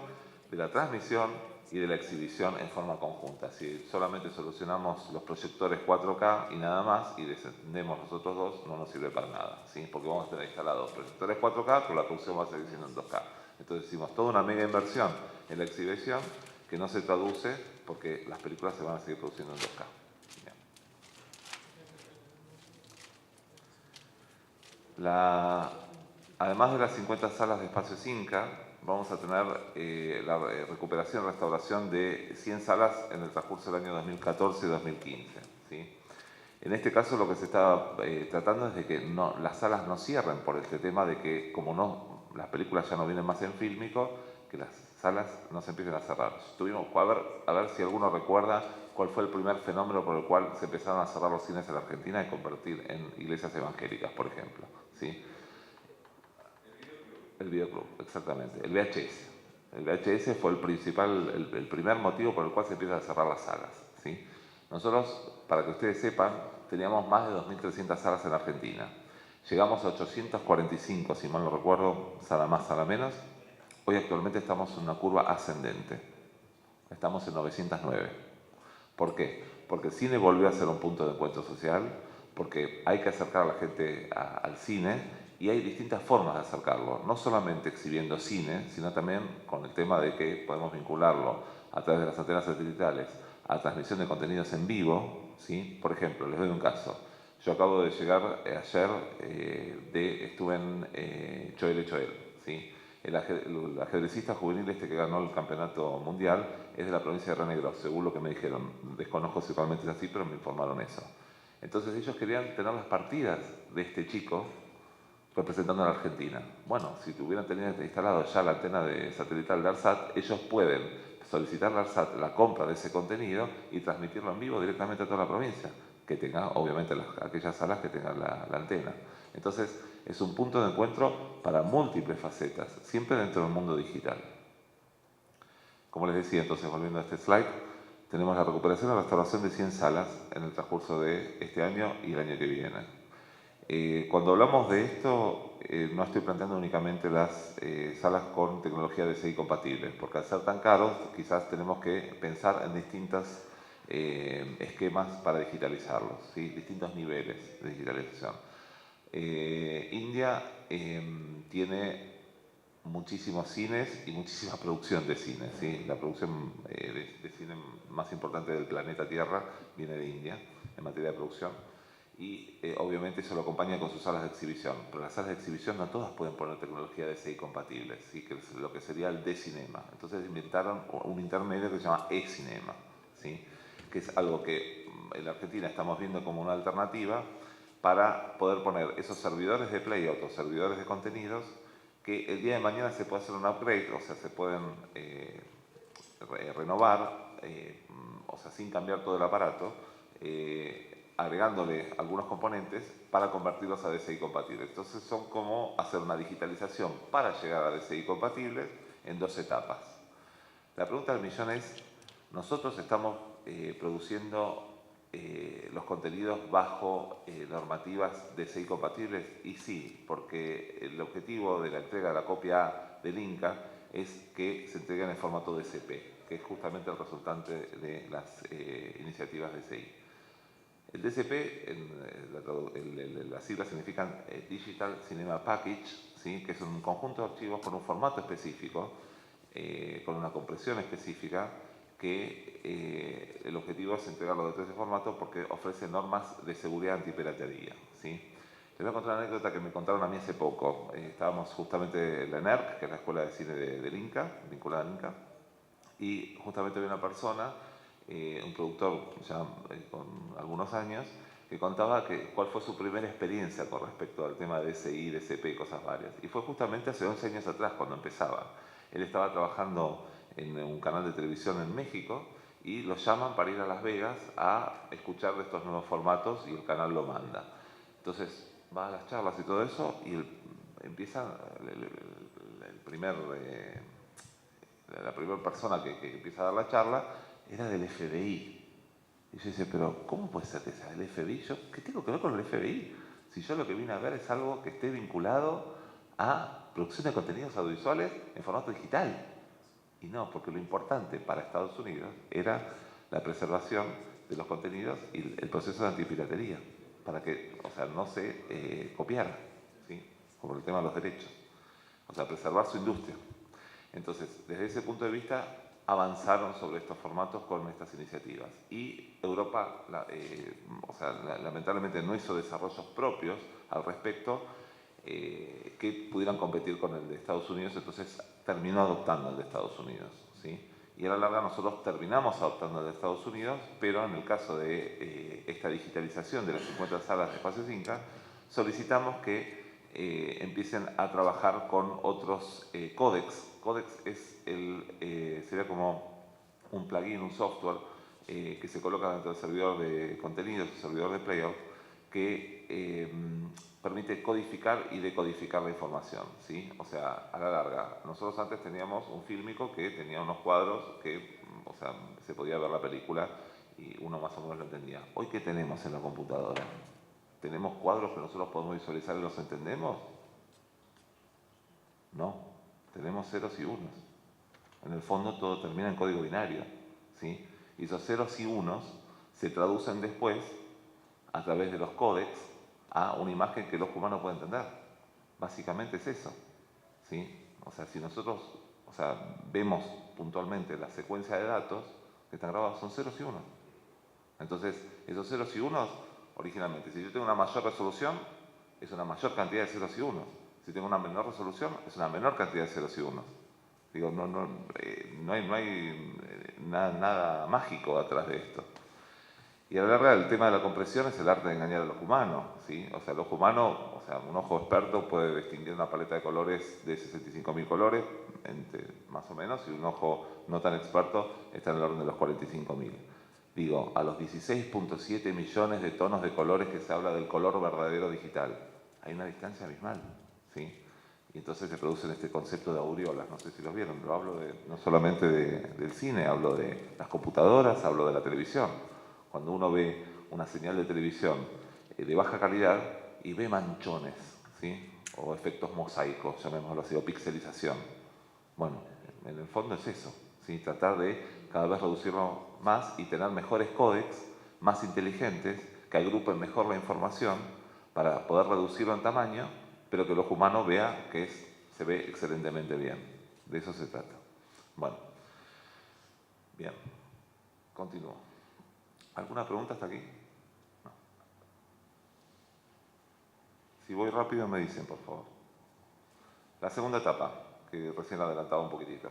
S2: de la transmisión y de la exhibición en forma conjunta. Si solamente solucionamos los proyectores 4K y nada más, y descendemos los otros dos, no nos sirve para nada, ¿sí? Porque vamos a tener instalados proyectores 4K, pero la producción va a seguir siendo en 2K. Entonces hicimos toda una mega inversión en la exhibición que no se traduce porque las películas se van a seguir produciendo en 2K. Además de las 50 salas de espacios Inca, vamos a tener la recuperación y restauración de 100 salas en el transcurso del año 2014 y 2015. ¿Sí? En este caso lo que se está tratando es de que las salas no cierren por este tema de que como las películas ya no vienen más en fílmico, que las salas no se empiecen a cerrar. A ver si alguno recuerda cuál fue el primer fenómeno por el cual se empezaron a cerrar los cines en la Argentina y convertir en iglesias evangélicas, por ejemplo. ¿Sí? El videoclub, exactamente. El VHS. El VHS fue el primer motivo por el cual se empiezan a cerrar las salas. ¿Sí? Nosotros, para que ustedes sepan, teníamos más de 2.300 salas en la Argentina. Llegamos a 845, si mal no recuerdo, sala más, sala menos. Hoy actualmente estamos en una curva ascendente. Estamos en 909. ¿Por qué? Porque el cine volvió a ser un punto de encuentro social, porque hay que acercar a la gente al cine y hay distintas formas de acercarlo, no solamente exhibiendo cine, sino también con el tema de que podemos vincularlo a través de las antenas satelitales a transmisión de contenidos en vivo, ¿sí? Por ejemplo, les doy un caso. Yo acabo de llegar ayer, estuve en Choel, ¿sí? El ajedrecista juvenil que ganó el campeonato mundial es de la provincia de Río Negro, según lo que me dijeron. Desconozco si realmente es así, pero me informaron eso. Entonces ellos querían tener las partidas de este chico representando a la Argentina. Bueno, si tuvieran tenido instalado ya la antena de satelital de ARSAT, ellos pueden solicitar a ARSAT la compra de ese contenido y transmitirlo en vivo directamente a toda la provincia, que tenga, obviamente, aquellas salas que tengan la antena. Entonces, es un punto de encuentro para múltiples facetas, siempre dentro del mundo digital. Como les decía, entonces, volviendo a este slide, tenemos la recuperación y restauración de 100 salas en el transcurso de este año y el año que viene. Cuando hablamos de esto, no estoy planteando únicamente las salas con tecnología DCI compatibles, porque al ser tan caros, quizás tenemos que pensar en distintos esquemas para digitalizarlos, ¿sí? Distintos niveles de digitalización. India tiene muchísimos cines y muchísima producción de cine, ¿sí? La producción de cine más importante del planeta Tierra viene de India en materia de producción y obviamente eso lo acompaña con sus salas de exhibición, pero las salas de exhibición no todas pueden poner tecnología DCI compatible, ¿sí? Que es lo que sería el D-Cinema. Entonces inventaron un intermedio que se llama E-Cinema, ¿sí? Que es algo que en la Argentina estamos viendo como una alternativa para poder poner esos servidores de playout o servidores de contenidos que el día de mañana se puede hacer un upgrade, o sea, se pueden renovar, o sea, sin cambiar todo el aparato, agregándole algunos componentes para convertirlos a DCI compatibles. Entonces son como hacer una digitalización para llegar a DCI compatibles en 2 etapas. La pregunta del millón es, nosotros estamos produciendo los contenidos bajo normativas DCI compatibles, y sí, porque el objetivo de la entrega de la copia A del Inca es que se entreguen en formato DCP, que es justamente el resultante de las iniciativas DCI. El DCP, las siglas significan Digital Cinema Package, ¿sí? Que es un conjunto de archivos con un formato específico, con una compresión específica, que el objetivo es entregarlo dentro de ese formato porque ofrece normas de seguridad antipiratería, ¿sí? Les voy a contar una anécdota que me contaron a mí hace poco. Estábamos justamente en la ENERC, que es la Escuela de Cine del Inca, vinculada al Inca, y justamente había una persona, un productor ya con algunos años, que contaba cuál fue su primera experiencia con respecto al tema de DCI, DCP y cosas varias. Y fue justamente hace 11 años atrás cuando empezaba. Él estaba trabajando en un canal de televisión en México y lo llaman para ir a Las Vegas a escuchar de estos nuevos formatos y el canal lo manda. Entonces va a las charlas y todo eso y empieza la primera persona que empieza a dar la charla era del FBI. Y yo decía, pero ¿cómo puede ser que sea el FBI? ¿Yo qué tengo que ver con el FBI? Si yo lo que vine a ver es algo que esté vinculado a producción de contenidos audiovisuales en formato digital. Y no, porque lo importante para Estados Unidos era la preservación de los contenidos y el proceso de antipiratería, para que, o sea, no se copiara, ¿sí? Por el tema de los derechos. O sea, preservar su industria. Entonces, desde ese punto de vista, avanzaron sobre estos formatos con estas iniciativas. Y Europa, lamentablemente no hizo desarrollos propios al respecto que pudieran competir con el de Estados Unidos, entonces terminó adoptando el de Estados Unidos, ¿sí? Y a la larga nosotros terminamos adoptando el de Estados Unidos, pero en el caso de esta digitalización de las 50 salas de Espacios Inca, solicitamos que empiecen a trabajar con otros códecs. Códex sería como un plugin, un software que se coloca dentro del servidor de contenidos, el servidor de playout, que permite codificar y decodificar la información, ¿sí? O sea, a la larga, nosotros antes teníamos un fílmico que tenía unos cuadros que, o sea, se podía ver la película y uno más o menos lo entendía. Hoy, ¿qué tenemos en la computadora? ¿Tenemos cuadros que nosotros podemos visualizar y los entendemos? No, tenemos ceros y unos. En el fondo todo termina en código binario, ¿sí? Y esos ceros y unos se traducen después a través de los códecs a una imagen que el ojo humano puede entender. Básicamente es eso, ¿sí? O sea, si nosotros vemos puntualmente la secuencia de datos que están grabados, son ceros y unos. Entonces, esos ceros y unos, originalmente, si yo tengo una mayor resolución, es una mayor cantidad de ceros y unos. Si tengo una menor resolución, es una menor cantidad de ceros y unos. Digo, no hay nada mágico atrás de esto. Y a la larga, el tema de la compresión es el arte de engañar al ojo humano, ¿sí? O sea, el ojo humano, un ojo experto puede distinguir una paleta de colores de 65.000 colores, más o menos, y un ojo no tan experto está en el orden de los 45.000. Digo, a los 16.7 millones de tonos de colores que se habla del color verdadero digital, hay una distancia abismal, ¿sí? Y entonces se produce este concepto de aureolas, no sé si los vieron, pero hablo no solamente del cine, hablo de las computadoras, hablo de la televisión. Cuando uno ve una señal de televisión de baja calidad y ve manchones, ¿sí? O efectos mosaicos, llamémoslo así, o pixelización. Bueno, en el fondo es eso, ¿sí? Tratar de cada vez reducirlo más y tener mejores códecs, más inteligentes, que agrupen mejor la información para poder reducirlo en tamaño, pero que el ojo humano vea que es se ve excelentemente bien. De eso se trata. Bueno, bien, continúo. ¿Alguna pregunta hasta aquí? No. Si voy rápido me dicen, por favor. La segunda etapa, que recién adelantaba un poquitito.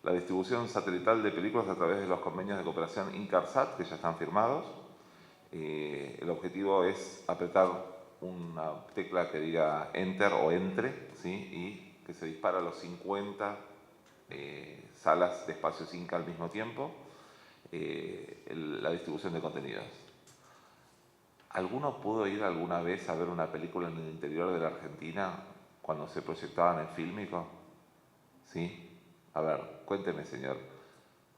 S2: La distribución satelital de películas a través de los convenios de cooperación Incarsat, que ya están firmados. El objetivo es apretar una tecla que diga Enter o Entre, ¿sí? Y que se dispara a los 50 salas de espacios Inca al mismo tiempo, la distribución de contenidos. ¿Alguno pudo ir alguna vez a ver una película en el interior de la Argentina cuando se proyectaban en Fílmico? ¿Sí? A ver, cuénteme, señor.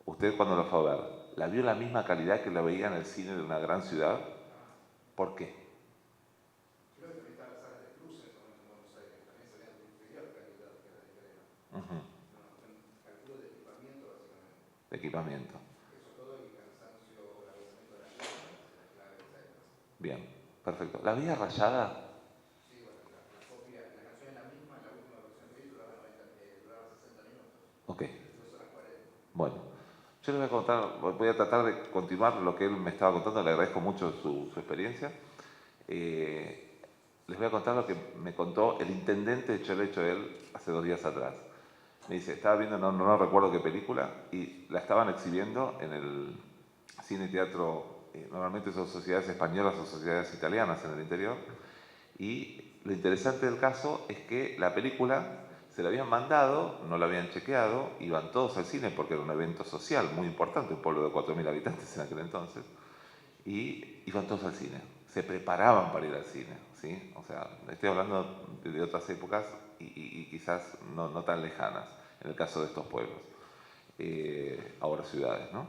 S2: ¿Usted cuando lo fue a ver, la vio la misma calidad que la veía en el cine de una gran ciudad? ¿Por qué?
S5: Creo que también están las salas de cruces en Buenos Aires, también salían de inferior calidad que la italiana. Calculo de equipamiento, básicamente.
S2: De equipamiento.
S5: Eso todo y cansancio o el agotamiento de las lámparas, la clave de esa época.
S2: Bien, perfecto. ¿La vía rayada?
S5: Sí, bueno, la copia, la canción es la misma, la última versión que vi duraba 60 minutos.
S2: Ok.
S5: 2 horas 40.
S2: Bueno, yo les voy a contar, voy a tratar de continuar lo que él me estaba contando, le agradezco mucho su experiencia. Les voy a contar lo que me contó el intendente de Cholecho hace 2 días atrás. Me dice, estaba viendo, no recuerdo qué película, y la estaban exhibiendo en el cine y teatro, normalmente son sociedades españolas o sociedades italianas en el interior, y lo interesante del caso es que la película se la habían mandado, no la habían chequeado, iban todos al cine porque era un evento social muy importante, un pueblo de 4.000 habitantes en aquel entonces, y iban todos al cine, se preparaban para ir al cine, ¿sí? O sea, estoy hablando de otras épocas y quizás no tan lejanas, en el caso de estos pueblos, ahora ciudades, ¿no?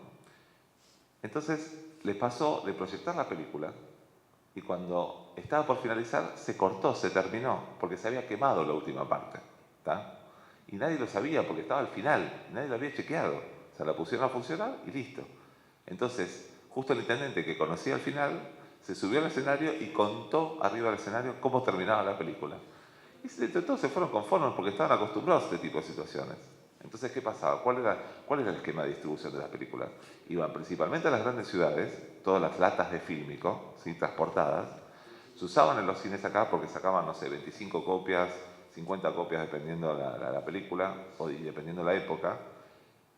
S2: Entonces, les pasó de proyectar la película y cuando estaba por finalizar se cortó, se terminó, porque se había quemado la última parte, ¿tá? Y nadie lo sabía porque estaba al final, nadie lo había chequeado. O sea, la pusieron a funcionar y listo. Entonces, justo el intendente que conocía el final, se subió al escenario y contó arriba del escenario cómo terminaba la película. Y todos se fueron conformes porque estaban acostumbrados a este tipo de situaciones. Entonces, ¿qué pasaba? ¿Cuál era el esquema de distribución de las películas? Iban principalmente a las grandes ciudades, todas las latas de fílmico, ¿sí? Transportadas, se usaban en los cines acá porque sacaban, no sé, 25 copias, 50 copias dependiendo la película y dependiendo la época.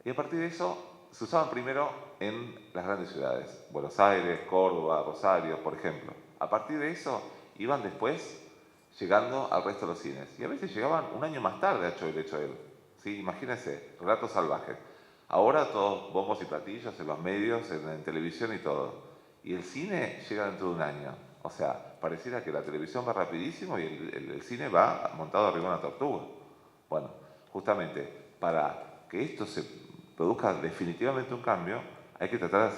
S2: Y a partir de eso se usaban primero en las grandes ciudades, Buenos Aires, Córdoba, Rosario, por ejemplo. A partir de eso iban después llegando al resto de los cines. Y a veces llegaban un año más tarde a Choel. ¿Sí? Imagínense, Relatos Salvajes. Ahora todos bombos y platillos en los medios, en televisión y todo. Y el cine llega dentro de un año. O sea, pareciera que la televisión va rapidísimo y el cine va montado arriba de una tortuga. Bueno, justamente para que esto se produzca definitivamente un cambio, hay que tratar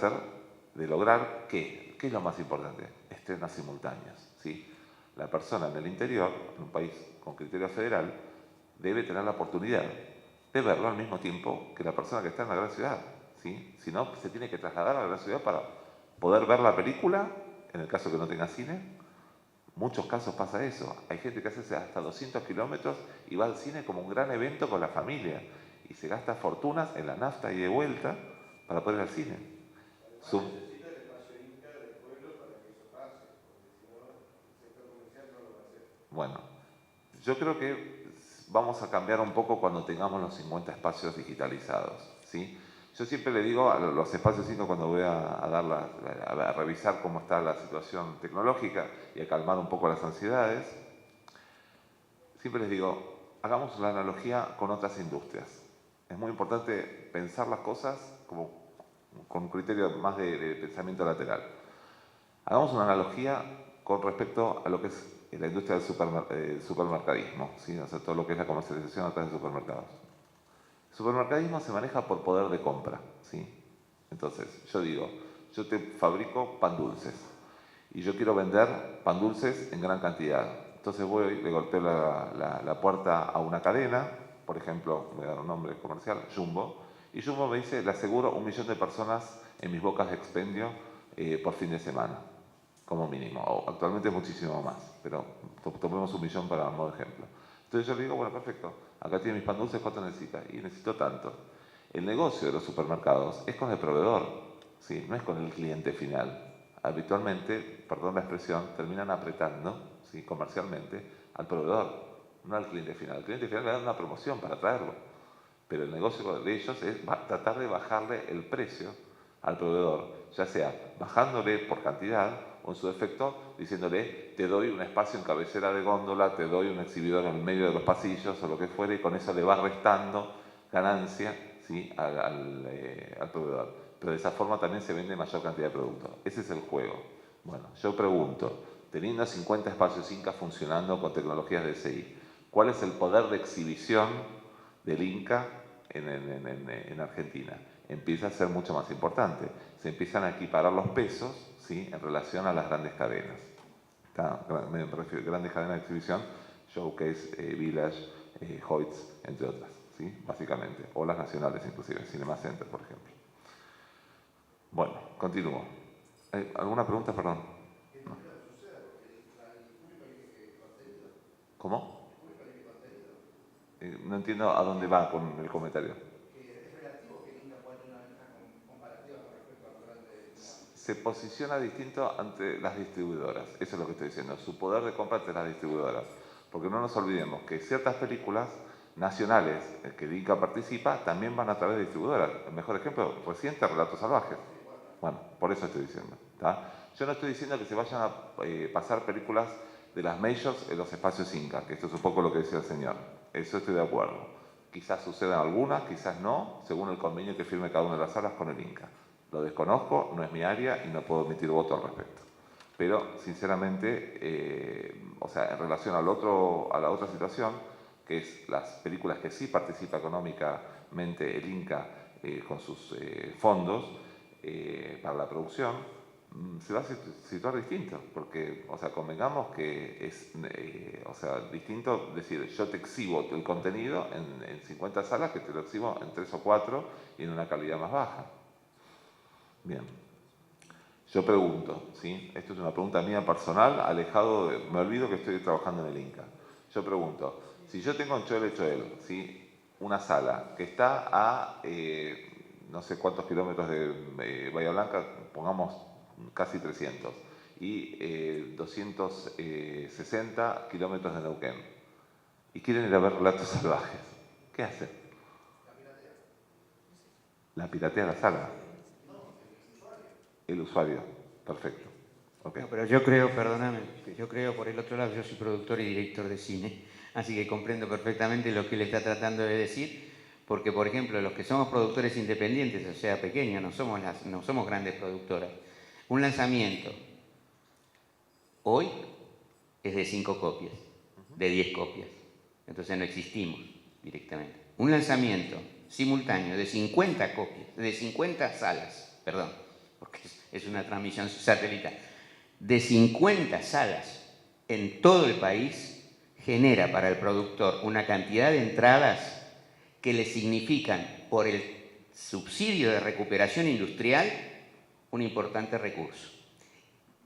S2: de lograr ¿qué? ¿Qué es lo más importante? Estrenos simultáneos, ¿sí? La persona en el interior, en un país con criterio federal, debe tener la oportunidad de verlo al mismo tiempo que la persona que está en la gran ciudad, ¿sí? Si no, se tiene que trasladar a la gran ciudad para poder ver la película, en el caso que no tenga cine. Muchos casos pasa eso. Hay gente que hace hasta 200 kilómetros y va al cine como un gran evento con la familia y se gasta fortunas en la nafta y de vuelta para poder ir al cine.
S5: Necesita el espacio Inca del pueblo para que eso pase, porque si no, el sector comercial no lo va a hacer.
S2: Bueno, yo creo que vamos a cambiar un poco cuando tengamos los 50 espacios digitalizados, ¿sí? Yo siempre le digo a los espacios 5 cuando voy a revisar cómo está la situación tecnológica y a calmar un poco las ansiedades, siempre les digo, hagamos la analogía con otras industrias. Es muy importante pensar las cosas como con un criterio más de pensamiento lateral. Hagamos una analogía con respecto a lo que es la industria del supermercadismo, ¿sí? O sea, todo lo que es la comercialización a través de supermercados. El supermercadismo se maneja por poder de compra, ¿sí? Entonces, yo digo, yo te fabrico pan dulces y yo quiero vender pan dulces en gran cantidad. Entonces voy, le golpeo la puerta a una cadena, por ejemplo, voy a dar un nombre comercial, Jumbo, y Jumbo me dice, le aseguro 1 millón de personas en mis bocas de expendio por fin de semana, como mínimo. O actualmente muchísimo más, pero tomemos 1 millón para modo de ejemplo. Entonces yo le digo, bueno, perfecto, acá tiene mis pan dulces, ¿cuánto necesita? Y necesito tanto. El negocio de los supermercados es con el proveedor, ¿sí? No es con el cliente final. Habitualmente, perdón la expresión, terminan apretando, ¿sí?, comercialmente al proveedor, no al cliente final. Al cliente final le dan una promoción para traerlo, pero el negocio de ellos es tratar de bajarle el precio al proveedor, ya sea bajándole por cantidad o en su defecto diciéndole te doy un espacio en cabecera de góndola, te doy un exhibidor en el medio de los pasillos o lo que fuere, y con eso le va restando ganancia, ¿sí?, al proveedor. Pero de esa forma también se vende mayor cantidad de productos. Ese es el juego. Bueno, yo pregunto, teniendo 50 espacios Inca funcionando con tecnologías de SI, ¿cuál es el poder de exhibición del Inca en Argentina? Empieza a ser mucho más importante. Se empiezan a equiparar los pesos, ¿sí?, en relación a las grandes cadenas. Me refiero a grandes cadenas de exhibición, Showcase, Village, Hoyts, entre otras, ¿sí?, básicamente. O las nacionales inclusive, Cinema Center, por ejemplo. Bueno, continúo. ¿Alguna pregunta? Perdón. No. ¿Cómo? No entiendo a dónde va con el comentario.
S5: Es relativo que el Inca pueda tener una ventaja comparativa con respecto a los grandes.
S2: Se posiciona distinto ante las distribuidoras, eso es lo que estoy diciendo, su poder de compra ante las distribuidoras. Porque no nos olvidemos que ciertas películas nacionales que el Inca participa también van a través de distribuidoras. El mejor ejemplo reciente, Relatos Salvajes. Bueno, por eso estoy diciendo, ¿tá? Yo no estoy diciendo que se vayan a pasar películas de las majors en los espacios Inca, que esto es un poco lo que decía el señor. Eso estoy de acuerdo. Quizás sucedan algunas, quizás no, según el convenio que firme cada una de las salas con el Inca. Lo desconozco, no es mi área y no puedo emitir voto al respecto. Pero, sinceramente, o sea, en relación a la otra situación, que es las películas que sí participa económicamente el Inca con sus fondos para la producción, se va a situar distinto, porque, o sea, convengamos que es, o sea, distinto decir, yo te exhibo el contenido en 50 salas que te lo exhibo en 3 o 4 y en una calidad más baja. Bien. Yo pregunto, ¿sí? Esto es una pregunta mía personal, alejado de, me olvido que estoy trabajando en el Inca. Yo pregunto, si yo tengo en Choel Choel, ¿sí?, una sala que está a no sé cuántos kilómetros de Bahía Blanca, pongamos casi 300, y 260 kilómetros de Neuquén, y quieren ir a ver Relatos Salvajes, ¿qué hacen? La piratea la sala. El usuario, perfecto. Okay.
S1: No, pero yo creo, perdóname, yo creo por el otro lado, yo soy productor y director de cine, así que comprendo perfectamente lo que él está tratando de decir, porque por ejemplo los que somos productores independientes, o sea pequeños, no somos grandes productoras, un lanzamiento hoy es de 5 copias, de 10 copias, entonces no existimos directamente. Un lanzamiento simultáneo de 50 copias, de 50 salas, perdón, porque es una transmisión satelital, de 50 salas en todo el país, genera para el productor una cantidad de entradas que le significan, por el subsidio de recuperación industrial, un importante recurso.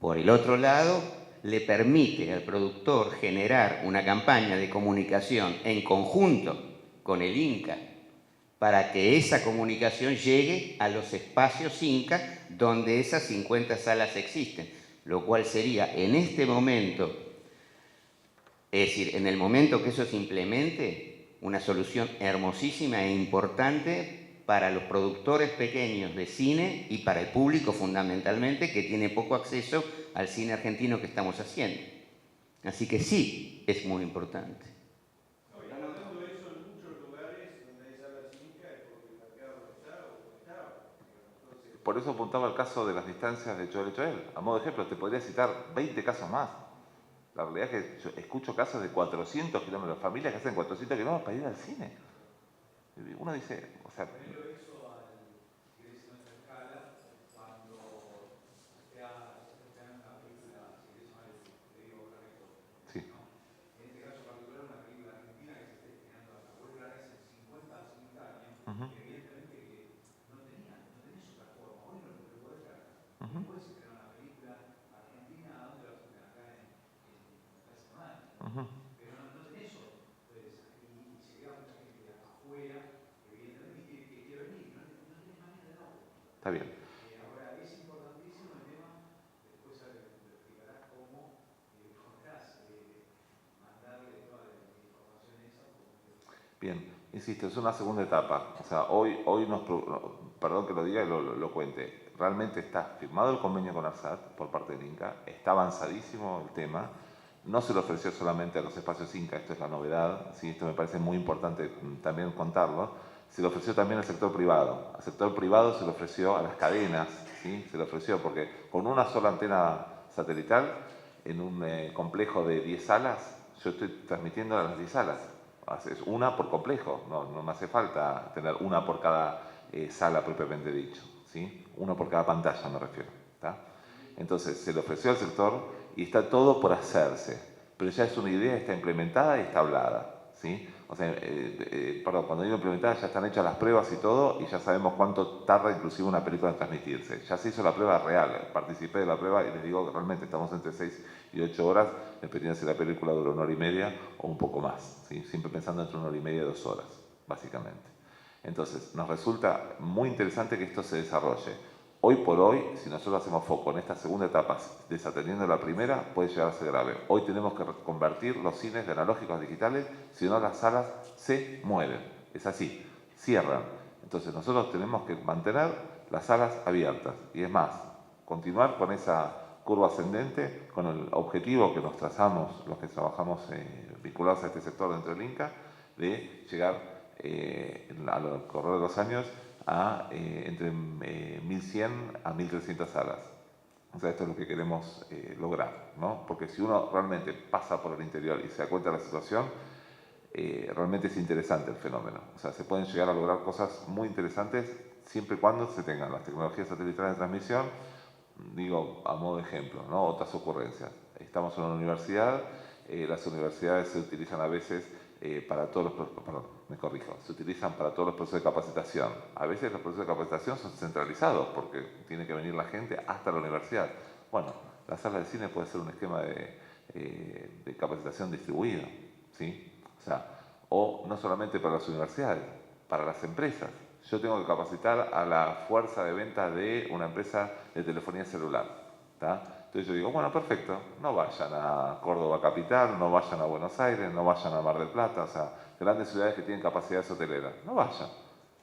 S1: Por el otro lado, le permite al productor generar una campaña de comunicación en conjunto con el Inca para que esa comunicación llegue a los espacios Inca donde esas 50 salas existen, lo cual sería en este momento, es decir, en el momento que eso se implemente, una solución hermosísima e importante para los productores pequeños de cine y para el público fundamentalmente que tiene poco acceso al cine argentino que estamos haciendo. Así que sí, es muy importante.
S2: Por eso apuntaba el caso de las distancias de Choel Choel. A modo de ejemplo, te podría citar 20 casos más. La realidad es que yo escucho casos de 400 kilómetros, familias que hacen 400 kilómetros para ir al cine. Uno dice, o sea... Sí. Uh-huh. Está bien.
S5: Ahora, es importantísimo el tema, después me explicarás cómo podrás mandarle toda la información esa.
S2: Bien, insisto, es una segunda etapa. O sea, hoy perdón que lo diga y lo cuente. Realmente está firmado el convenio con ARSAT por parte del Inca, está avanzadísimo el tema. No se lo ofreció solamente a los espacios Inca, esto es la novedad, ¿sí? Esto me parece muy importante también contarlo. Se lo ofreció también al sector privado. Al sector privado se lo ofreció a las cadenas, ¿sí? Se lo ofreció porque con una sola antena satelital en un complejo de 10 salas, yo estoy transmitiendo a las 10 salas. Es una por complejo, no me hace falta tener una por cada sala propiamente dicho, ¿sí? Una por cada pantalla me refiero, ¿tá? Entonces se le ofreció al sector y está todo por hacerse, pero ya es una idea, está implementada y está hablada, ¿sí? O sea, perdón, cuando digo implementada ya están hechas las pruebas y todo y ya sabemos cuánto tarda inclusive una película en transmitirse. Ya se hizo la prueba real, participé de la prueba y les digo que realmente estamos entre 6 y 8 horas, dependiendo si la película dura 1 hora y media o un poco más, ¿sí? Siempre pensando entre 1 hora y media y 2 horas, básicamente. Entonces, nos resulta muy interesante que esto se desarrolle. Hoy por hoy, si nosotros hacemos foco en esta segunda etapa, desatendiendo la primera, puede llegar a ser grave. Hoy tenemos que convertir los cines de analógicos a digitales, si no las salas se mueren. Es así, cierran. Entonces nosotros tenemos que mantener las salas abiertas. Y es más, continuar con esa curva ascendente, con el objetivo que nos trazamos, los que trabajamos vinculados a este sector dentro del Inca, de llegar a lo correr de los años a entre 1.100 a 1.300 salas. O sea, esto es lo que queremos lograr, ¿no? Porque si uno realmente pasa por el interior y se da cuenta de la situación, realmente es interesante el fenómeno. O sea, se pueden llegar a lograr cosas muy interesantes siempre y cuando se tengan las tecnologías satelitales de transmisión, digo, a modo de ejemplo, ¿no? Otras ocurrencias. Estamos en una universidad, las universidades se utilizan a veces para todos los, perdón, me corrijo, se utilizan para todos los procesos de capacitación. A veces los procesos de capacitación son centralizados porque tiene que venir la gente hasta la universidad. Bueno, la sala de cine puede ser un esquema de capacitación distribuida, ¿sí? O sea, o no solamente para las universidades, para las empresas. Yo tengo que capacitar a la fuerza de ventas de una empresa de telefonía celular, ¿tá? Entonces yo digo, bueno, perfecto, no vayan a Córdoba capital, no vayan a Buenos Aires, no vayan a Mar del Plata, o sea, grandes ciudades que tienen capacidades hoteleras, no vayan,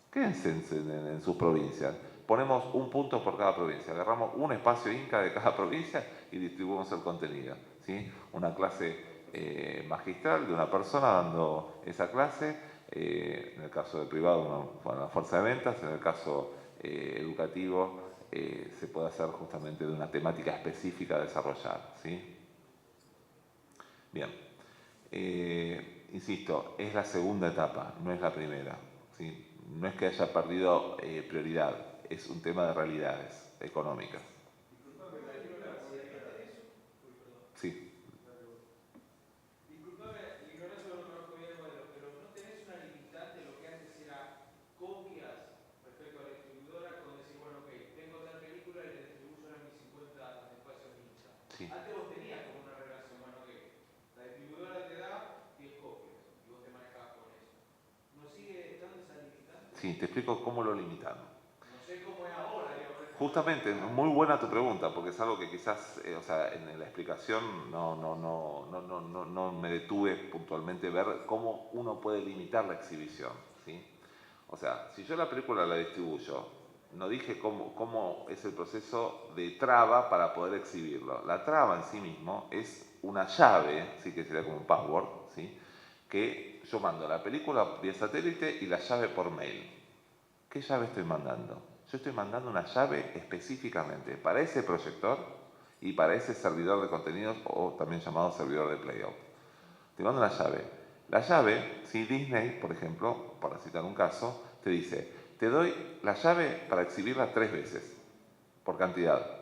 S2: quédense en sus provincias. Ponemos un punto por cada provincia, agarramos un espacio Inca de cada provincia y distribuimos el contenido, ¿sí? Una clase magistral de una persona dando esa clase, en el caso del privado una fuerza de ventas, en el caso educativo se puede hacer justamente de una temática específica a desarrollar, ¿sí? Bien, insisto, es la segunda etapa, no es la primera, ¿sí? No es que haya perdido prioridad, es un tema de realidades económicas. Sí.
S5: Antes vos tenías como una relación, bueno, que la distribuidora te da 10 copias y vos te manejabas con eso. ¿No sigue estando esa limitante?
S2: Sí, te explico cómo lo limitaron.
S5: No sé cómo es ahora, digamos.
S2: Justamente, muy buena tu pregunta, porque es algo que quizás, o sea, en la explicación no me detuve puntualmente a ver cómo uno puede limitar la exhibición, ¿sí? O sea, si yo la película la distribuyo, no dije cómo es el proceso de traba para poder exhibirlo. La traba en sí mismo es una llave, ¿sí? Que sería como un password, ¿sí? Que yo mando la película vía satélite y la llave por mail. ¿Qué llave estoy mandando? Yo estoy mandando una llave específicamente para ese proyector y para ese servidor de contenidos o también llamado servidor de playout. Te mando una llave. La llave, si Disney, por ejemplo, para citar un caso, te dice, te doy la llave para exhibirla 3 veces, por cantidad.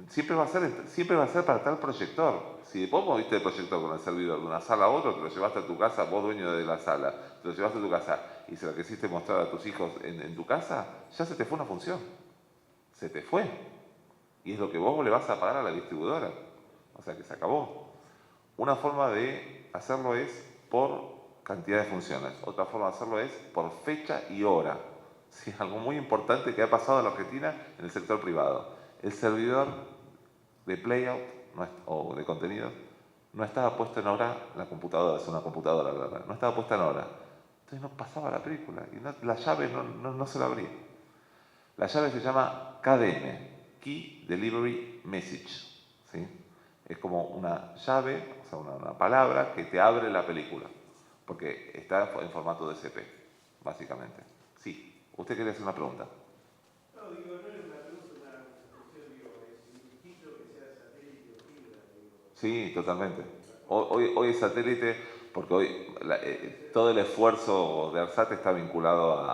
S2: Siempre va a ser para tal proyector. Si vos moviste el proyector con el servidor de una sala a otra, te lo llevaste a tu casa, vos dueño de la sala, te lo llevaste a tu casa y se lo quisiste mostrar a tus hijos en tu casa, ya se te fue una función. Se te fue. Y es lo que vos le vas a pagar a la distribuidora. O sea que se acabó. Una forma de hacerlo es por cantidad de funciones. Otra forma de hacerlo es por fecha y hora. Sí, algo muy importante que ha pasado en la Argentina en el sector privado. El servidor de playout o de contenido no estaba puesto en hora, la computadora, es una computadora, la verdad, no estaba puesta en hora. Entonces no pasaba la película y la llave no se la abría. La llave se llama KDM, Key Delivery Message, ¿sí? Es como una llave, o sea, una palabra que te abre la película, porque está en formato DCP, básicamente. Sí, usted quería hacer una pregunta.
S5: No, digo, no es una pregunta, una cuestión, digo, es indistinto que sea satélite o fibra, digo.
S2: Sí, totalmente. Hoy es satélite porque hoy todo el esfuerzo de ARSAT está vinculado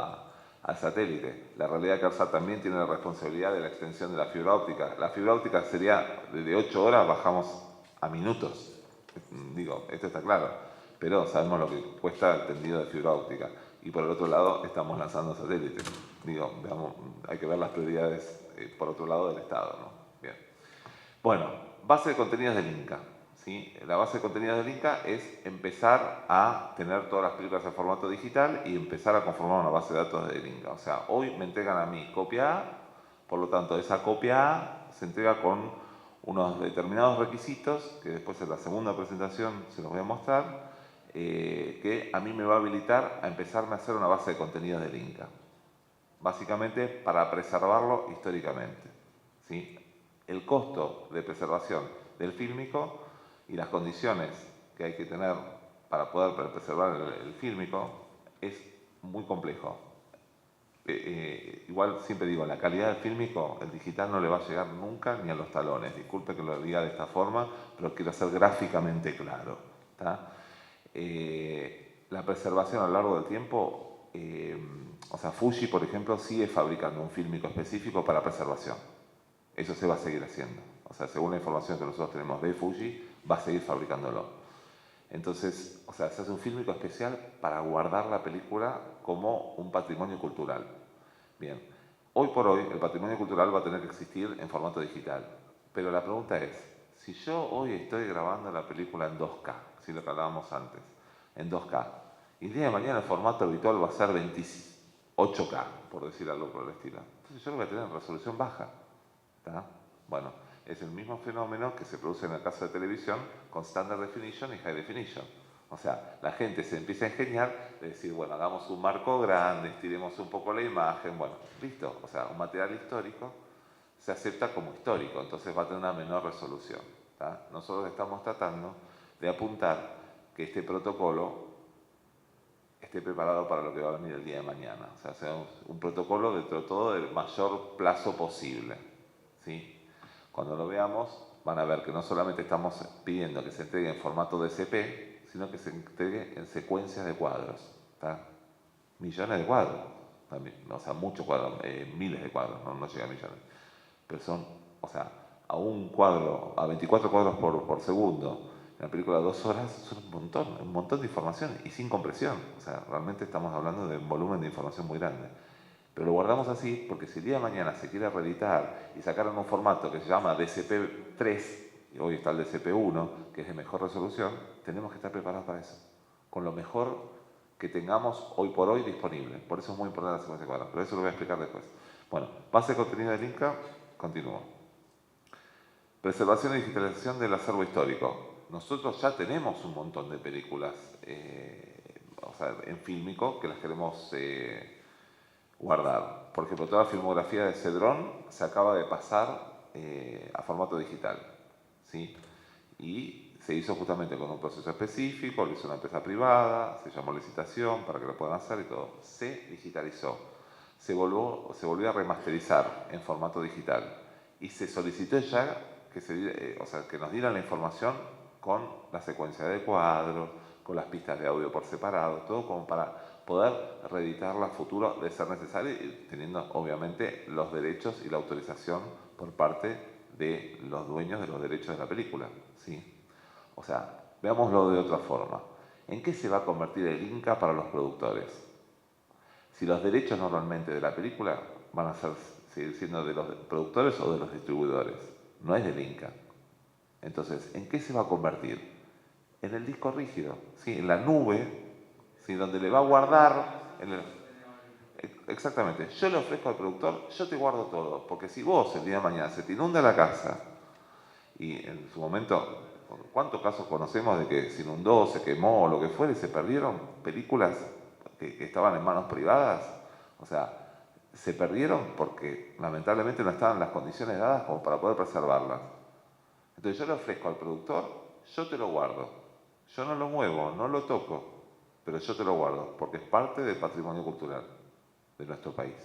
S2: al satélite. La realidad es que ARSAT también tiene la responsabilidad de la extensión de la fibra óptica. La fibra óptica sería de 8 horas, bajamos a minutos. Digo, esto está claro. Pero sabemos lo que cuesta el tendido de fibra óptica. Y por el otro lado, estamos lanzando satélites. Digo, veamos, hay que ver las prioridades por otro lado del Estado, ¿no? Bien. Bueno, base de contenidos del Inca. ¿Sí? La base de contenidos del Inca es empezar a tener todas las películas en formato digital y empezar a conformar una base de datos del Inca. O sea, hoy me entregan a mí copia A, por lo tanto esa copia A se entrega con unos determinados requisitos, que después en la segunda presentación se los voy a mostrar, que a mí me va a habilitar a empezarme a hacer una base de contenidos del Inca. Básicamente para preservarlo históricamente. ¿Sí? El costo de preservación del fílmico y las condiciones que hay que tener para poder preservar el fílmico es muy complejo. Igual siempre digo, la calidad del fílmico, el digital no le va a llegar nunca ni a los talones. Disculpe que lo diga de esta forma, pero quiero ser gráficamente claro. La preservación a lo largo del tiempo, o sea, Fuji, por ejemplo, sigue fabricando un fílmico específico para preservación. Eso se va a seguir haciendo. O sea, según la información que nosotros tenemos de Fuji, va a seguir fabricándolo. Entonces, o sea, se hace un fílmico especial para guardar la película como un patrimonio cultural. Bien, hoy por hoy el patrimonio cultural va a tener que existir en formato digital. Pero la pregunta es, si yo hoy estoy grabando la película en 2K, si lo que hablábamos antes, en 2K, y el día de mañana el formato habitual va a ser 28K, por decir algo por el estilo. Entonces yo lo voy a tener en resolución baja. ¿Tá? Bueno, es el mismo fenómeno que se produce en el caso de televisión con Standard Definition y High Definition. O sea, la gente se empieza a ingeniar de decir, bueno, hagamos un marco grande, estiremos un poco la imagen, bueno, listo. O sea, un material histórico se acepta como histórico, entonces va a tener una menor resolución. ¿Tá? Nosotros estamos tratando de apuntar que este protocolo esté preparado para lo que va a venir el día de mañana. O sea, sea un protocolo dentro de todo del mayor plazo posible. ¿Sí? Cuando lo veamos, van a ver que no solamente estamos pidiendo que se entregue en formato DCP, sino que se entregue en secuencias de cuadros. ¿Tá? Millones de cuadros. También, o sea, muchos cuadros, miles de cuadros, no llega a millones. Pero son, o sea, a un cuadro, a 24 cuadros por segundo, en la película de 2 horas, son un montón de información y sin compresión. O sea, realmente estamos hablando de un volumen de información muy grande. Pero lo guardamos así porque si el día de mañana se quiere reeditar y sacar en un formato que se llama DCP-3, y hoy está el DCP-1, que es de mejor resolución, tenemos que estar preparados para eso. Con lo mejor que tengamos hoy por hoy disponible. Por eso es muy importante la secuencia de cuadros, pero eso lo voy a explicar después. Bueno, base de contenido del Inca, continúo. Preservación y digitalización del acervo histórico. Nosotros ya tenemos un montón de películas o sea, en fílmico que las queremos guardar. Por ejemplo, toda la filmografía de Cedrón se acaba de pasar a formato digital. ¿Sí? Y se hizo justamente con un proceso específico, lo hizo una empresa privada, se llamó licitación para que lo puedan hacer y todo. Se digitalizó. Se volvió a remasterizar en formato digital. Y se solicitó ya que, o sea, que nos dieran la información con la secuencia de cuadros, con las pistas de audio por separado, todo como para poder reeditarla a futuro de ser necesario, teniendo obviamente los derechos y la autorización por parte de los dueños de los derechos de la película. ¿Sí? O sea, veámoslo de otra forma. ¿En qué se va a convertir el Inca para los productores? Si los derechos normalmente de la película van a seguir siendo de los productores o de los distribuidores, no es del Inca. Entonces, ¿en qué se va a convertir? En el disco rígido, ¿sí? En la nube, ¿sí? Donde le va a guardar. Exactamente. Yo le ofrezco al productor, yo te guardo todo. Porque si vos el día de mañana se te inunda la casa y en su momento, ¿cuántos casos conocemos de que se inundó, se quemó o lo que fuera y se perdieron películas que estaban en manos privadas? O sea, se perdieron porque lamentablemente no estaban las condiciones dadas como para poder preservarlas. Entonces yo le ofrezco al productor, yo te lo guardo. Yo no lo muevo, no lo toco, pero yo te lo guardo porque es parte del patrimonio cultural de nuestro país.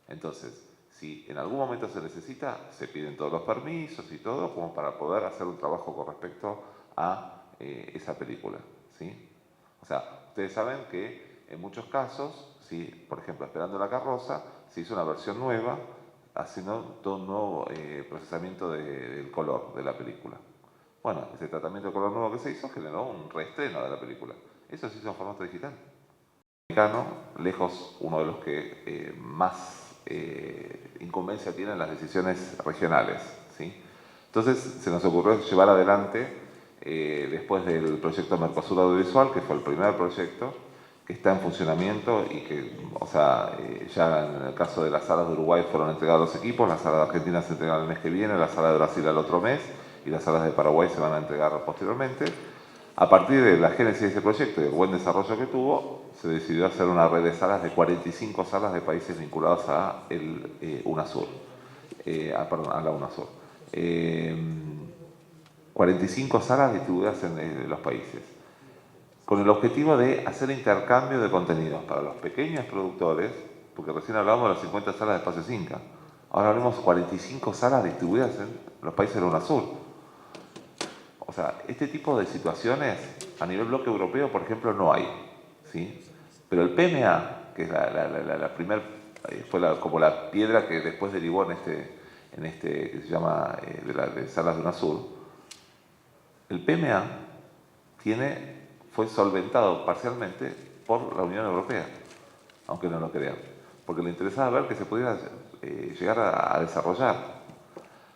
S2: Entonces, si en algún momento se necesita, se piden todos los permisos y todo como para poder hacer un trabajo con respecto a esa película, ¿sí? O sea, ustedes saben que en muchos casos, ¿sí? Por ejemplo, Esperando la carroza, se hizo una versión nueva haciendo todo un nuevo procesamiento del color de la película. Bueno, ese tratamiento de color nuevo que se hizo generó un reestreno de la película. Eso se hizo en formato digital. Lejos uno de los que más incumbencia tienen las decisiones regionales, ¿sí? Entonces se nos ocurrió llevar adelante, después del proyecto Mercosur Audiovisual, que fue el primer proyecto, que está en funcionamiento y que, o sea, ya en el caso de las salas de Uruguay fueron entregados los equipos, las salas de Argentina se entregan el mes que viene, las salas de Brasil al otro mes y las salas de Paraguay se van a entregar posteriormente. A partir de la génesis de ese proyecto y el buen desarrollo que tuvo, se decidió hacer una red de salas de 45 salas de países vinculados a UNASUR, a la UNASUR. 45 salas distribuidas en los países, con el objetivo de hacer intercambio de contenidos para los pequeños productores, porque recién hablábamos de las 50 salas de Espacio Cinca, ahora hablamos de 45 salas distribuidas en los países de la UNASUR. O sea, este tipo de situaciones a nivel bloque europeo, por ejemplo, no hay, ¿sí? Pero el PMA, que es la primera, fue como la piedra que después derivó en este que se llama de salas de UNASUR, el PMA fue solventado parcialmente por la Unión Europea, aunque no lo crean, porque le interesaba ver que se pudiera llegar a desarrollar.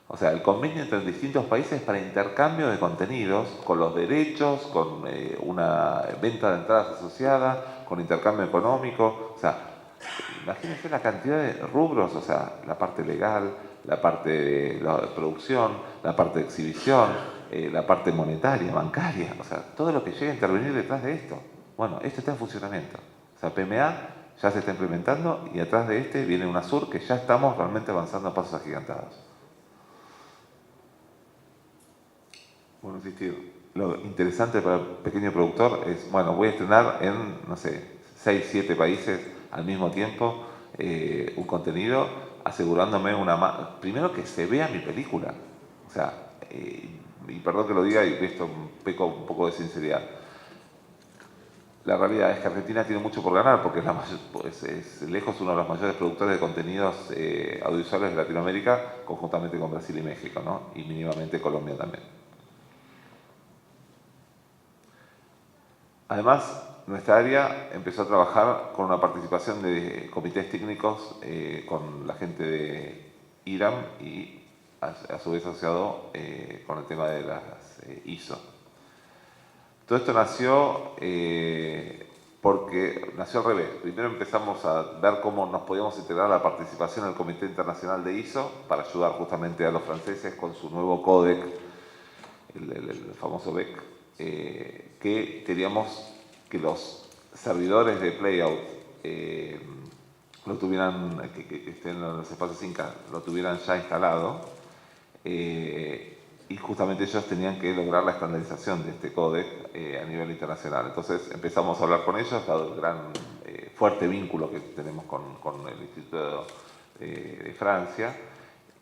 S2: O sea, el convenio entre distintos países para intercambio de contenidos, con los derechos, con una venta de entradas asociada, con intercambio económico. O sea, imagínense la cantidad de rubros, o sea, la parte legal, la parte de la producción, la parte de exhibición, la parte monetaria, bancaria. O sea, todo lo que llegue a intervenir detrás de esto. Bueno, esto está en funcionamiento. O sea, PMA ya se está implementando y detrás de este viene UNASUR que ya estamos realmente avanzando a pasos agigantados. Bueno, insistir, lo interesante para el pequeño productor es, bueno, voy a estrenar en, no sé, 6, 7 países al mismo tiempo un contenido, asegurándome primero que se vea mi película. O sea, y perdón que lo diga y esto peco un poco de sinceridad. La realidad es que Argentina tiene mucho por ganar porque es lejos uno de los mayores productores de contenidos audiovisuales de Latinoamérica, conjuntamente con Brasil y México, ¿no? Y mínimamente Colombia también. Además, nuestra área empezó a trabajar con una participación de comités técnicos con la gente de IRAM y a su vez asociado con el tema de las ISO. Todo esto nació porque nació al revés. Primero empezamos a ver cómo nos podíamos integrar a la participación en el Comité Internacional de ISO para ayudar justamente a los franceses con su nuevo códec, el famoso BEC, que queríamos que los servidores de Playout lo tuvieran, que estén en los espacios Inca, lo tuvieran ya instalado, y justamente ellos tenían que lograr la estandarización de este códec a nivel internacional. Entonces empezamos a hablar con ellos, dado el gran fuerte vínculo que tenemos con el Instituto de Francia,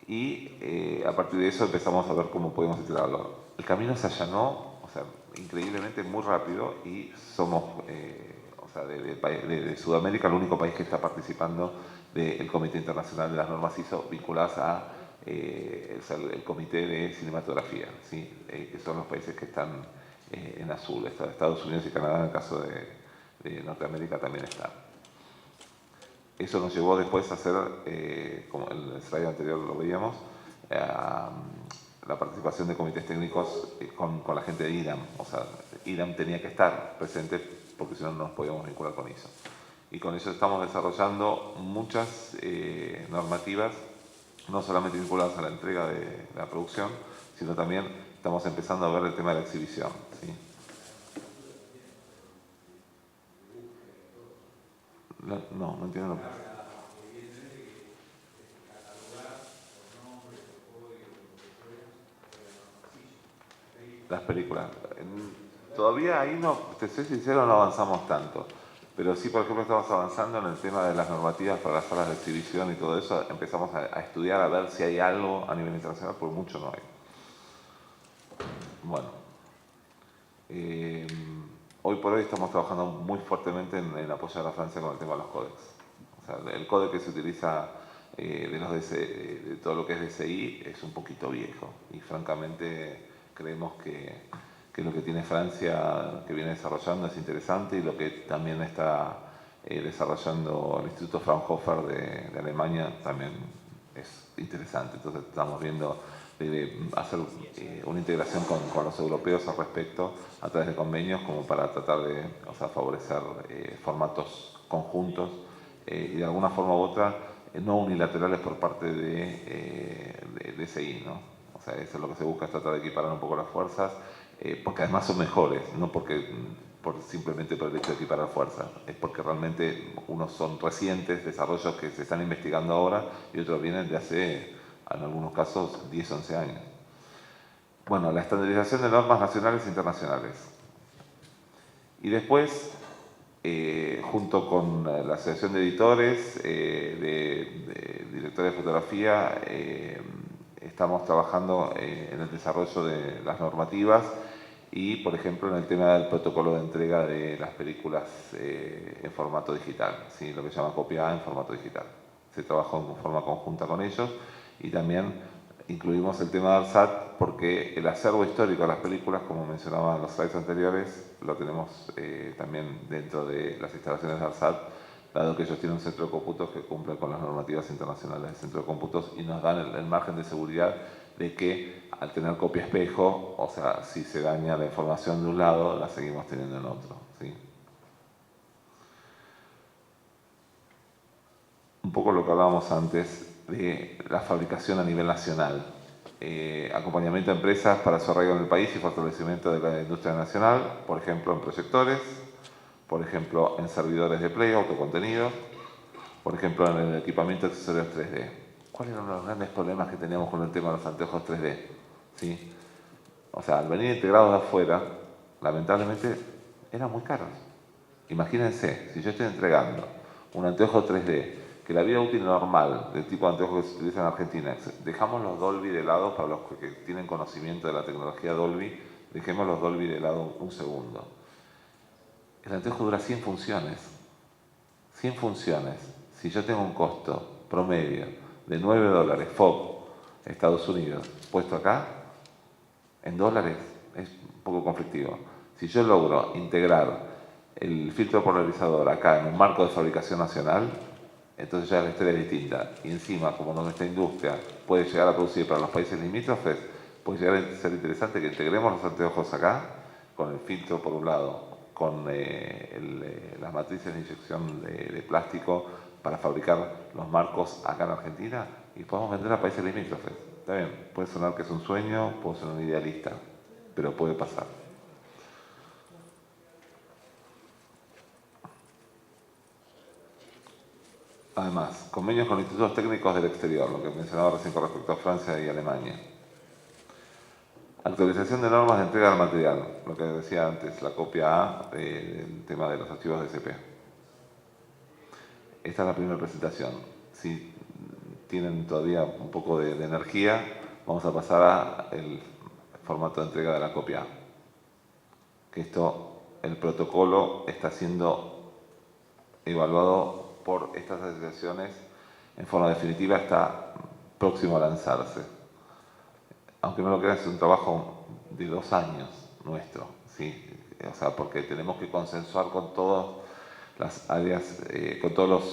S2: y a partir de eso empezamos a ver cómo podíamos integrarlo. El camino se allanó, o sea, increíblemente muy rápido, y somos, o sea, de Sudamérica, el único país que está participando del Comité Internacional de las Normas ISO vinculadas a el Comité de Cinematografía, ¿sí? Que son los países que están en azul. Estados Unidos y Canadá, en el caso de Norteamérica, también están. Eso nos llevó después a hacer, como en el slide anterior lo veíamos, la participación de comités técnicos con la gente de IRAM. O sea, IRAM tenía que estar presente porque si no, no nos podíamos vincular con ISO. Y con ello estamos desarrollando muchas normativas, no solamente vinculadas a la entrega de la producción, sino también estamos empezando a ver el tema de la exhibición, ¿sí? No entiendo. Las películas. Todavía ahí no, te soy sincero, no avanzamos tanto. Pero sí, por ejemplo, estamos avanzando en el tema de las normativas para las salas de exhibición y todo eso. Empezamos a estudiar, a ver si hay algo a nivel internacional, porque mucho no hay. Bueno. Hoy por hoy estamos trabajando muy fuertemente en apoyar a Francia con el tema de los códecs. O sea, el códec que se utiliza de todo lo que es DCI es un poquito viejo y francamente creemos que lo que tiene Francia, que viene desarrollando, es interesante, y lo que también está desarrollando el Instituto Fraunhofer de Alemania también es interesante. Entonces estamos viendo de hacer una integración con los europeos al respecto a través de convenios, como para tratar de favorecer formatos conjuntos y de alguna forma u otra no unilaterales por parte de DCI, ¿no? O sea, eso es lo que se busca, es tratar de equiparar un poco las fuerzas, porque además son mejores, no simplemente por el hecho de equiparar fuerzas, es porque realmente unos son recientes desarrollos que se están investigando ahora y otros vienen de hace, en algunos casos, 10, 11 años. Bueno, la estandarización de normas nacionales e internacionales. Y después, junto con la Asociación de Editores, de Directores de Fotografía, estamos trabajando en el desarrollo de las normativas y, por ejemplo, en el tema del protocolo de entrega de las películas en formato digital, ¿sí? Lo que se llama copia A en formato digital. Se trabajó en forma conjunta con ellos y también incluimos el tema del ARSAT porque el acervo histórico de las películas, como mencionaba en los slides anteriores, lo tenemos también dentro de las instalaciones de ARSAT, dado que ellos tienen un centro de cómputos que cumple con las normativas internacionales del centro de cómputos y nos dan el margen de seguridad de que al tener copia espejo, o sea, si se daña la información de un lado, la seguimos teniendo en otro, ¿sí? Un poco lo que hablábamos antes de la fabricación a nivel nacional. Acompañamiento a empresas para su arraigo en el país y fortalecimiento de la industria nacional, por ejemplo en proyectores, por ejemplo en servidores de Play, autocontenido, por ejemplo en el equipamiento de accesorios 3D. ¿Cuáles eran los grandes problemas que teníamos con el tema de los anteojos 3D? ¿Sí? O sea, al venir integrados de afuera, lamentablemente eran muy caros. Imagínense, si yo estoy entregando un anteojo 3D, que la vida útil normal del tipo de anteojo que se utiliza en Argentina, dejamos los Dolby de lado, para los que tienen conocimiento de la tecnología Dolby, dejemos los Dolby de lado un segundo. El anteojo dura 100 funciones. 100 funciones. Si yo tengo un costo promedio de $9, FOB, Estados Unidos, puesto acá, en dólares, es un poco conflictivo. Si yo logro integrar el filtro polarizador acá en un marco de fabricación nacional, entonces ya la historia es distinta. Y encima, como nuestra industria puede llegar a producir para los países limítrofes, puede llegar a ser interesante que integremos los anteojos acá, con el filtro por un lado, con las matrices de inyección de plástico para fabricar los marcos acá en Argentina y podemos vender a países limítrofes. Está bien, puede sonar que es un sueño, puede ser un idealista, pero puede pasar. Además, convenios con institutos técnicos del exterior, lo que mencionaba recién con respecto a Francia y Alemania. Actualización de normas de entrega del material, lo que decía antes, la copia A del tema de los archivos de SP. Esta es la primera presentación. Si tienen todavía un poco de energía, vamos a pasar al formato de entrega de la copia A. Que el protocolo está siendo evaluado por estas asociaciones en forma definitiva, está próximo a lanzarse. Aunque no lo crean, es un trabajo de 2 años nuestro, ¿sí? O sea, porque tenemos que consensuar con todas las áreas, con todos los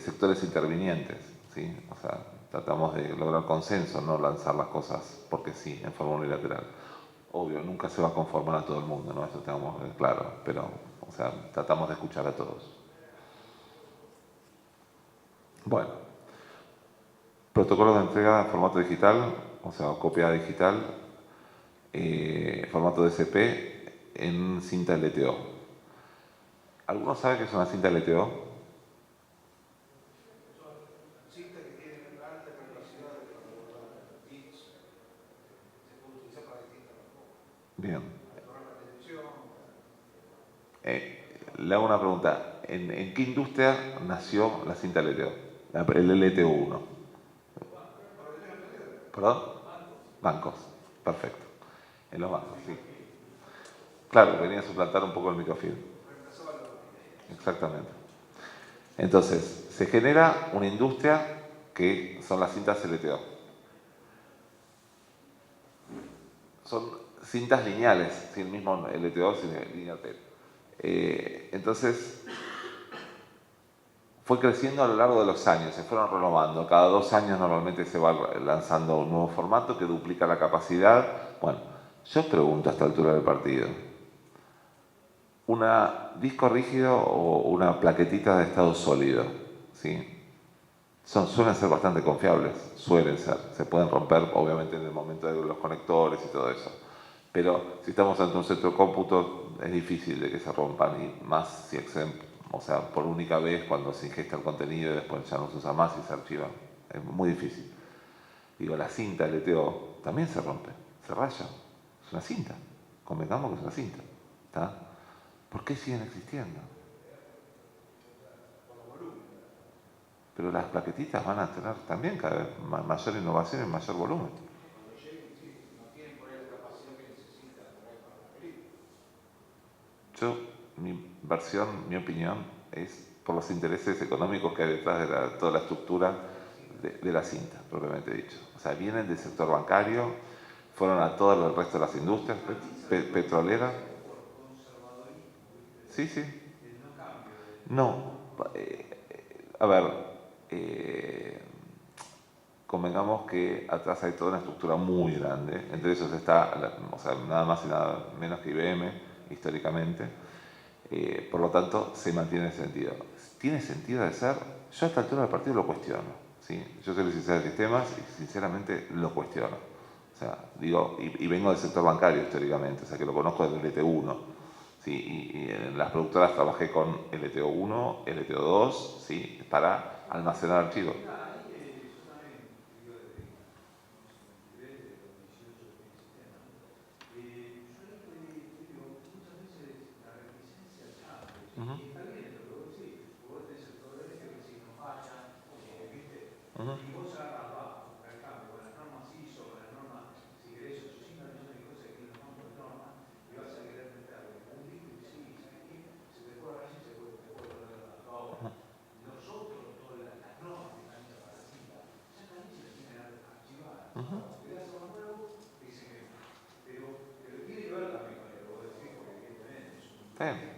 S2: sectores intervinientes, ¿sí? O sea, tratamos de lograr consenso, no lanzar las cosas porque sí, en forma unilateral. Obvio, nunca se va a conformar a todo el mundo, ¿no? Eso tenemos claro, pero, o sea, tratamos de escuchar a todos. Bueno, protocolo de entrega en formato digital, o sea, copia digital, formato DCP en cinta LTO. ¿Alguno sabe qué es una cinta LTO?
S5: Cinta que tiene alta capacidad de bits, se puede utilizar para distintas cosas.
S2: Bien.
S5: Para la televisión.
S2: Le hago una pregunta. ¿En qué industria nació la cinta LTO? El LTO1. ¿Perdón? Bancos. Perfecto. En los bancos, sí. Claro, venía a suplantar un poco el microfilm. Exactamente. Entonces, se genera una industria que son las cintas LTO. Son cintas lineales, sin el mismo LTO, sin el lineal tape. Entonces, fue creciendo a lo largo de los años, se fueron renovando. Cada 2 años normalmente se va lanzando un nuevo formato que duplica la capacidad. Bueno, yo os pregunto a esta altura del partido, ¿una disco rígido o una plaquetita de estado sólido? ¿Sí? Suelen ser bastante confiables, suelen ser. Se pueden romper, obviamente, en el momento de los conectores y todo eso. Pero si estamos ante un centro de cómputo, es difícil de que se rompan, y más si exceden, o sea, por única vez cuando se ingesta el contenido y después ya no se usa más y se archiva. Es muy difícil. Digo, la cinta LTO también se rompe, se raya. Es una cinta. Convengamos que es una cinta. ¿Está? ¿Por qué siguen existiendo? Pero las plaquetitas van a tener también cada vez mayor innovación y mayor volumen. Yo, mi versión, mi opinión, es por los intereses económicos que hay detrás de toda la estructura de la cinta, propiamente dicho. O sea, vienen del sector bancario, fueron a todo el resto de las industrias, petroleras. Sí, sí. No. A ver, convengamos que atrás hay toda una estructura muy grande, entre esos está, o sea, nada más y nada menos que IBM, históricamente. Por lo tanto, se mantiene ese sentido. ¿Tiene sentido de ser? Yo a esta altura del partido lo cuestiono. ¿Sí? Yo soy licenciado de sistemas y sinceramente lo cuestiono. O sea, digo, y vengo del sector bancario históricamente, o sea que lo conozco desde el LT1. ¿Sí? Y en las productoras trabajé con LTO1, LTO2, ¿sí? Para almacenar archivos.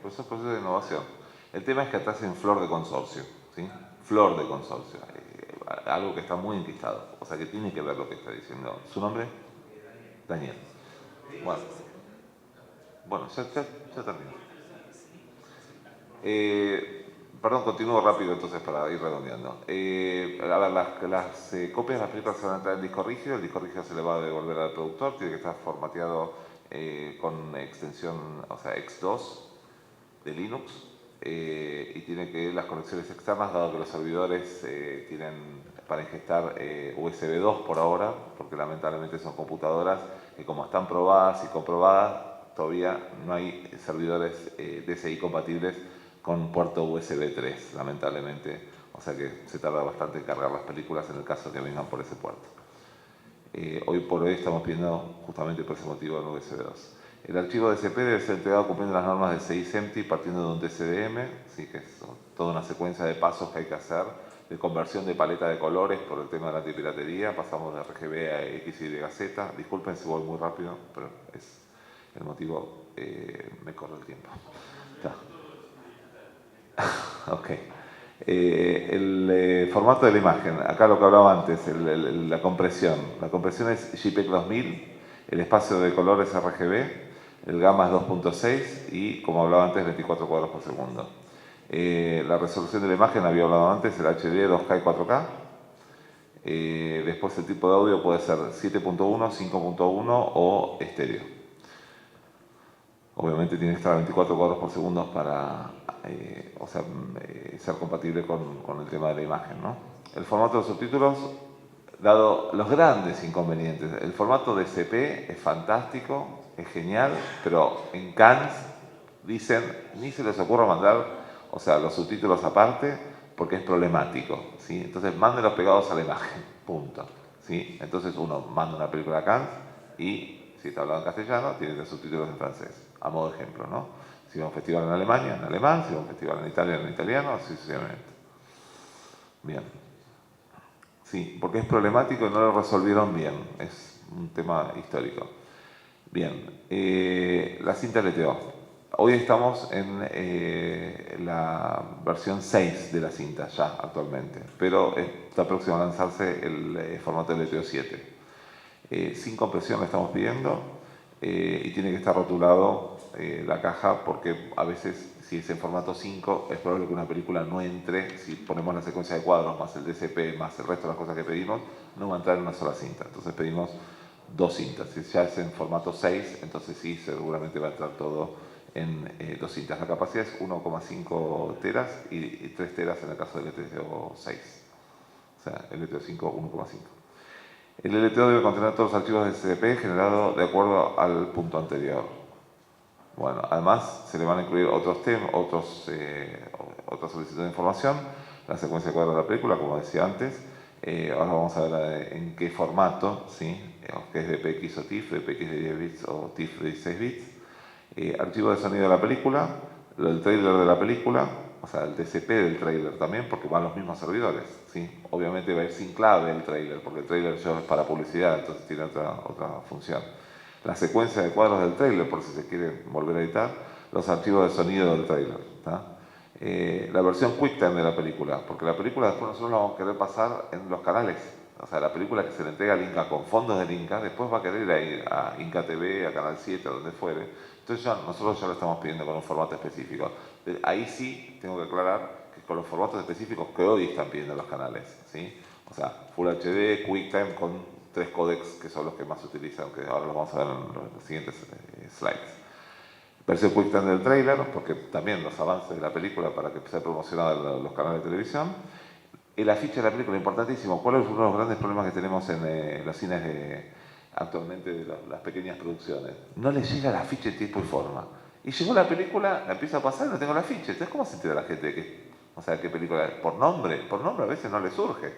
S2: Pues eso es proceso de innovación. El tema es que atrás en flor de consorcio, ¿sí? Flor de consorcio. Algo que está muy enquistado. O sea que tiene que ver lo que está diciendo. ¿Su nombre? Daniel. Bueno, ya termino. Perdón, continúo rápido entonces para ir redondeando. A ver, las copias de las películas se van a entrar en disco rígido. El disco rígido se le va a devolver al productor. Tiene que estar formateado con extensión, o sea, X2 de Linux. Y tiene que las conexiones externas, dado que los servidores tienen para ingestar USB 2 por ahora, porque lamentablemente son computadoras que como están probadas y comprobadas, todavía no hay servidores DSI compatibles con puerto USB 3, lamentablemente. O sea que se tarda bastante en cargar las películas en el caso que vengan por ese puerto. Hoy por hoy estamos pidiendo justamente por ese motivo el USB 2. El archivo DCP debe ser entregado cumpliendo las normas de CI-SEMTI partiendo de un DCDM, ¿sí? Que es toda una secuencia de pasos que hay que hacer, de conversión de paleta de colores por el tema de la antipiratería, pasamos de RGB a X, Y, Z. Disculpen si voy muy rápido, pero es el motivo, me corre el tiempo. Ok. El formato de la imagen, acá lo que hablaba antes, la compresión. La compresión es JPEG 2000 El espacio de color es RGB, el gamma es 2.6 y, como hablaba antes, 24 cuadros por segundo. La resolución de la imagen, había hablado antes, el HD, 2K y 4K. Después el tipo de audio puede ser 7.1, 5.1 o estéreo. Obviamente tiene que estar a 24 cuadros por segundo para ser compatible con el tema de la imagen, ¿no? El formato de subtítulos, dado los grandes inconvenientes, el formato DCP es fantástico, es genial, pero en Cannes dicen, ni se les ocurra mandar, los subtítulos aparte, porque es problemático, ¿sí? Entonces mándenlos pegados a la imagen, punto, ¿sí? Entonces uno manda una película a Cannes y, si está hablando en castellano, tiene los subtítulos en francés, a modo de ejemplo, ¿no? Si va a un festival en Alemania, en alemán, si va a un festival en Italia, en italiano, así sucesivamente. Bien. Sí, porque es problemático y no lo resolvieron bien, es un tema histórico. Bien, la cinta LTO. Hoy estamos en la versión 6 de la cinta ya actualmente, pero está próximo a lanzarse el formato LTO 7. Sin compresión le estamos pidiendo y tiene que estar rotulado la caja porque a veces si es en formato 5 es probable que una película no entre, si ponemos la secuencia de cuadros más el DCP más el resto de las cosas que pedimos, no va a entrar en una sola cinta. Entonces pedimos 2 cintas. Si ya es en formato 6, entonces sí, seguramente va a entrar todo en 2 cintas. La capacidad es 1,5 teras y 3 teras en el caso del LTO 6. O sea, el LTO 5, 1,5. El LTO debe contener todos los archivos de SCP generados de acuerdo al punto anterior. Bueno, además se le van a incluir otros temas, otras solicitudes de información, la secuencia de cuadros de la película, como decía antes. Ahora vamos a ver en qué formato, ¿sí? Que es DPX o TIFF, DPX de 10 bits o TIFF de 16 bits. Archivo de sonido de la película, el trailer de la película, o sea, el TCP del trailer también, porque van los mismos servidores, ¿sí? Obviamente va a ir sin clave el trailer, porque el trailer ya es para publicidad, entonces tiene otra función. La secuencia de cuadros del trailer, por si se quiere volver a editar, los archivos de sonido del trailer, la versión QuickTime de la película, porque la película después nosotros la vamos a querer pasar en los canales. O sea, la película que se le entrega al Inca con fondos del Inca, después va a querer ir a Inca TV, a Canal 7, a donde fuere. Entonces nosotros ya lo estamos pidiendo con un formato específico. Ahí sí tengo que aclarar que con los formatos específicos que hoy están pidiendo los canales, ¿sí? O sea, Full HD, QuickTime con 3 códecs que son los que más se utilizan, que ahora los vamos a ver en los siguientes slides. Versión QuickTime del trailer, porque también los avances de la película para que sea promocionada en los canales de televisión. El afiche de la película, importantísimo. ¿Cuál es uno de los grandes problemas que tenemos en los cines actualmente de las pequeñas producciones? No les llega el afiche en tiempo y forma. Y llegó la película, la empiezo a pasar y no tengo el afiche. Entonces, ¿cómo se entera la gente qué película es? Por nombre a veces no le surge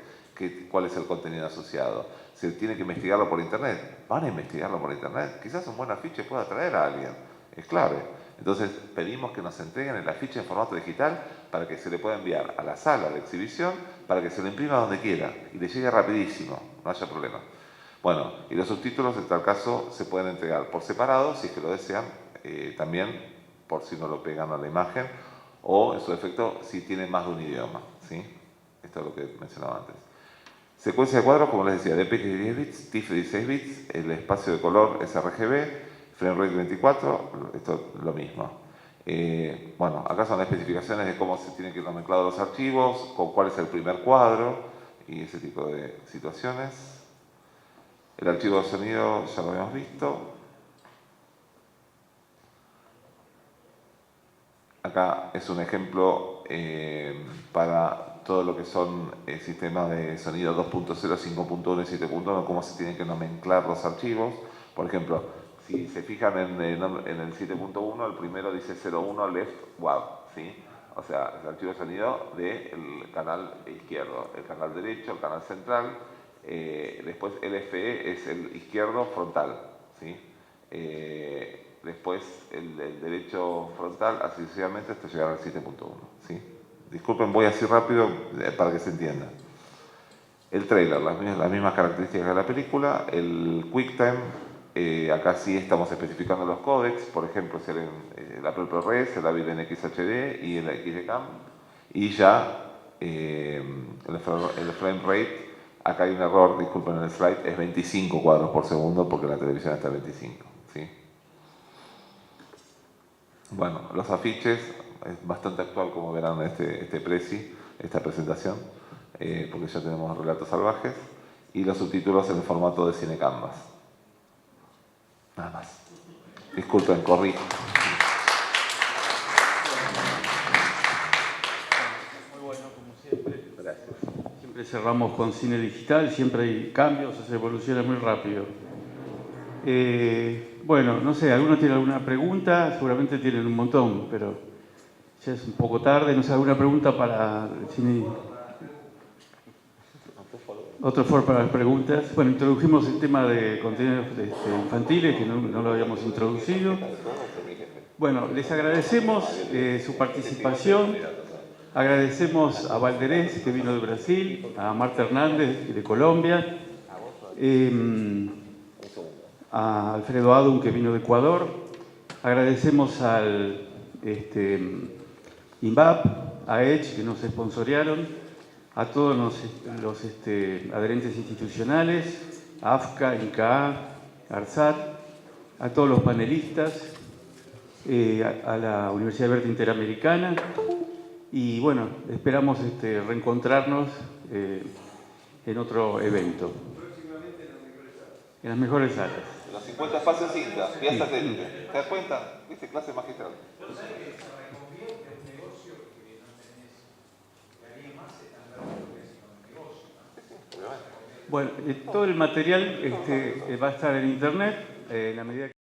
S2: cuál es el contenido asociado. Se tiene que investigarlo por internet. Van a investigarlo por internet. Quizás un buen afiche pueda atraer a alguien. Es clave. Entonces pedimos que nos entreguen el afiche en formato digital para que se le pueda enviar a la sala de exhibición, para que se lo imprima donde quiera y le llegue rapidísimo, no haya problema. Bueno, y los subtítulos en tal caso se pueden entregar por separado, si es que lo desean, también por si no lo pegan a la imagen, o en su defecto si tienen más de un idioma, ¿sí? Esto es lo que mencionaba antes. Secuencia de cuadros, como les decía, DPX de 10 bits, TIFF de 16 bits, el espacio de color es RGB, frame rate 24, esto es lo mismo. Bueno, acá son las especificaciones de cómo se tienen que ir nomenclados los archivos, con cuál es el primer cuadro y ese tipo de situaciones. El archivo de sonido ya lo habíamos visto. Acá es un ejemplo para todo lo que son sistemas de sonido 2.0, 5.1 y 7.1, cómo se tienen que nomenclar los archivos. Por ejemplo, si se fijan en el 7.1, el primero dice 01 left WAV, ¿sí? O sea, el archivo de sonido del canal izquierdo, el canal derecho, el canal central, después LFE es el izquierdo frontal, ¿sí? Después el derecho frontal, así sucesivamente hasta llegar al 7.1, ¿sí? Disculpen, voy así rápido para que se entienda. El trailer, las mismas características de la película. El QuickTime, acá sí estamos especificando los códecs, por ejemplo, el Apple ProRes, el Avid NXHD y el XDCAM. Y ya el frame rate Acá hay un error, disculpen en el slide, es 25 cuadros por segundo porque la televisión está a 25. ¿Sí? Bueno, los afiches, es bastante actual como verán este presi, esta presentación, porque ya tenemos Relatos Salvajes, y los subtítulos en el formato de Cine Canvas. Nada más. Disculpen, corrí.
S3: Muy bueno, como siempre.
S2: Gracias.
S3: Siempre cerramos con cine digital, siempre hay cambios, se evoluciona muy rápido. Bueno, no sé, ¿alguno tiene alguna pregunta? Seguramente tienen un montón, pero ya es un poco tarde. No sé, ¿alguna pregunta para el cine? Otro foro para las preguntas. Bueno, introdujimos el tema de contenidos infantiles, que no lo habíamos introducido. Bueno, les agradecemos su participación. Agradecemos a Valderés, que vino de Brasil, a Marta Hernández, de Colombia, a Alfredo Adum, que vino de Ecuador. Agradecemos al INVAP, a Edge, que nos sponsorearon, a todos los adherentes institucionales, a AFCA, INCAA, ARSAT, a todos los panelistas, a la Universidad Verde Interamericana. Y bueno, esperamos reencontrarnos en otro evento. En las mejores salas.
S2: Los 50 espacios cinta, vía satélite. ¿Te das cuenta? ¿Viste? Clase magistral.
S3: Bueno, todo el material va a estar en internet en la medida que